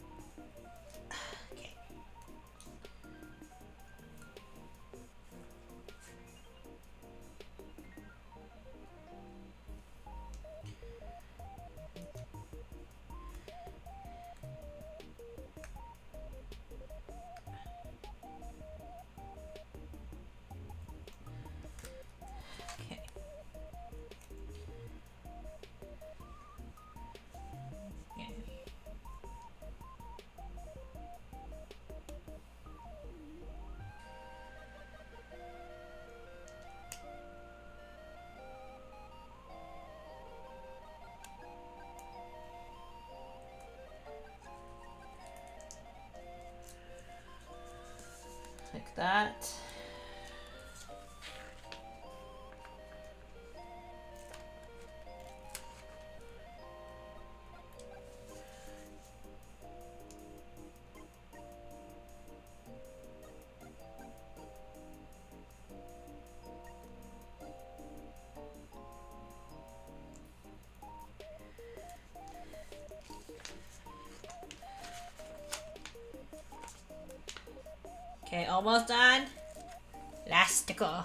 Like that. Okay, almost done. Lastical.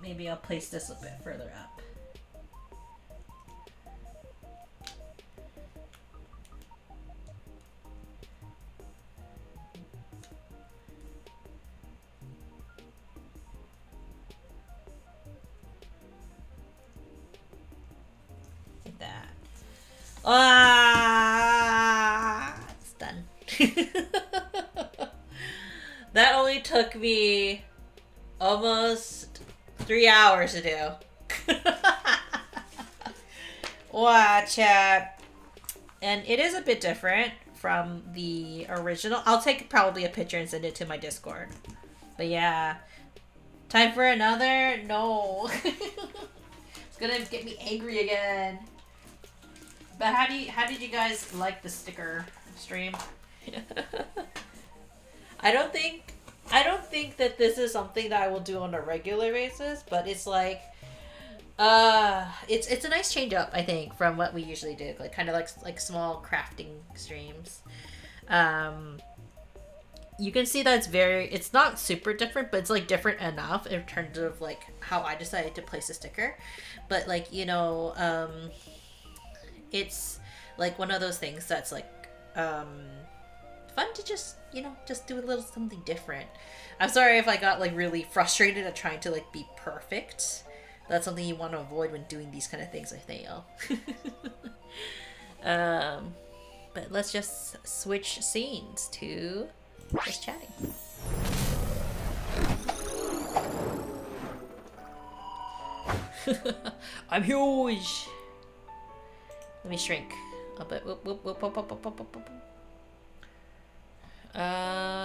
Maybe I'll place this a bit further up. Like that. Ah, it's done. That only took me almost 3 hours to do. Watch it. And it is a bit different from the original. I'll take probably a picture and send it to my Discord. But yeah. Time for another? No. It's gonna get me angry again. But how did you guys like the sticker stream? I don't think that this is something that I will do on a regular basis, but it's like it's a nice change up, I think, from what we usually do, like kind of like small crafting streams. you can see that it's not super different, but it's like different enough in terms of like how I decided to place a sticker. But like, it's like one of those things that's like fun to just do a little something different. I'm sorry if I got like really frustrated at trying to like be perfect. That's something you want to avoid when doing these kind of things, I think. But let's just switch scenes to just chatting. I'm huge. Let me shrink a bit. Whoop, whoop, whoop, whoop, whoop, whoop, whoop, whoop.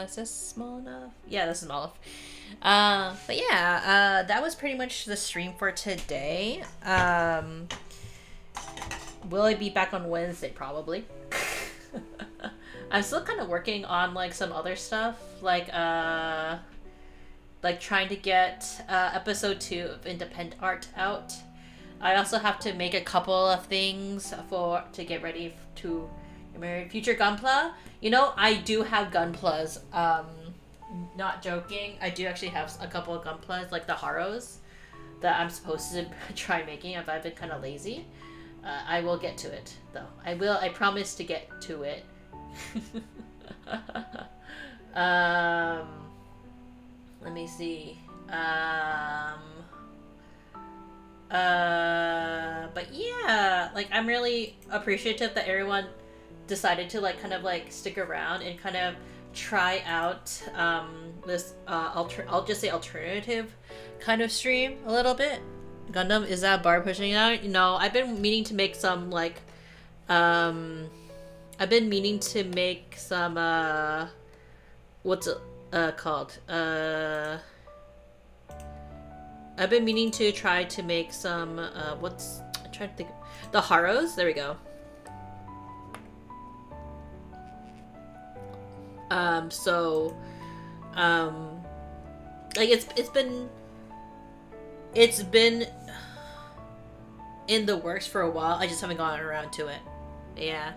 Is this small enough? Yeah, this is small enough. But yeah, that was pretty much the stream for today. Will I be back on Wednesday? Probably. I'm still kind of working on like some other stuff, like trying to get episode 2 of Independent Art out. I also have to make a couple of things to get ready to marry future Gunpla. I do have Gunplas. Not joking. I do actually have a couple of Gunplas, like the Haros, that I'm supposed to try making if I've been kind of lazy. I will get to it, though. I promise to get to it. Let me see. But yeah, like I'm really appreciative that everyone decided to like kind of like stick around and kind of try out this I'll just say alternative kind of stream a little bit. Gundam, is that bar pushing out? I've been meaning to make some like I've been meaning to make some what's it called? I've been meaning to try to make some I'm trying to think. The Haros, there we go. Like it's been in the works for a while. I just haven't gotten around to it. Yeah.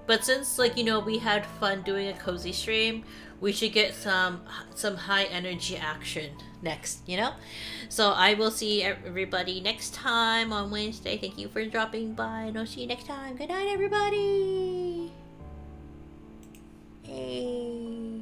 But since like we had fun doing a cozy stream, we should get some high energy action next, So I will see everybody next time on Wednesday. Thank you for dropping by, and I'll see you next time. Good night, everybody. Hey.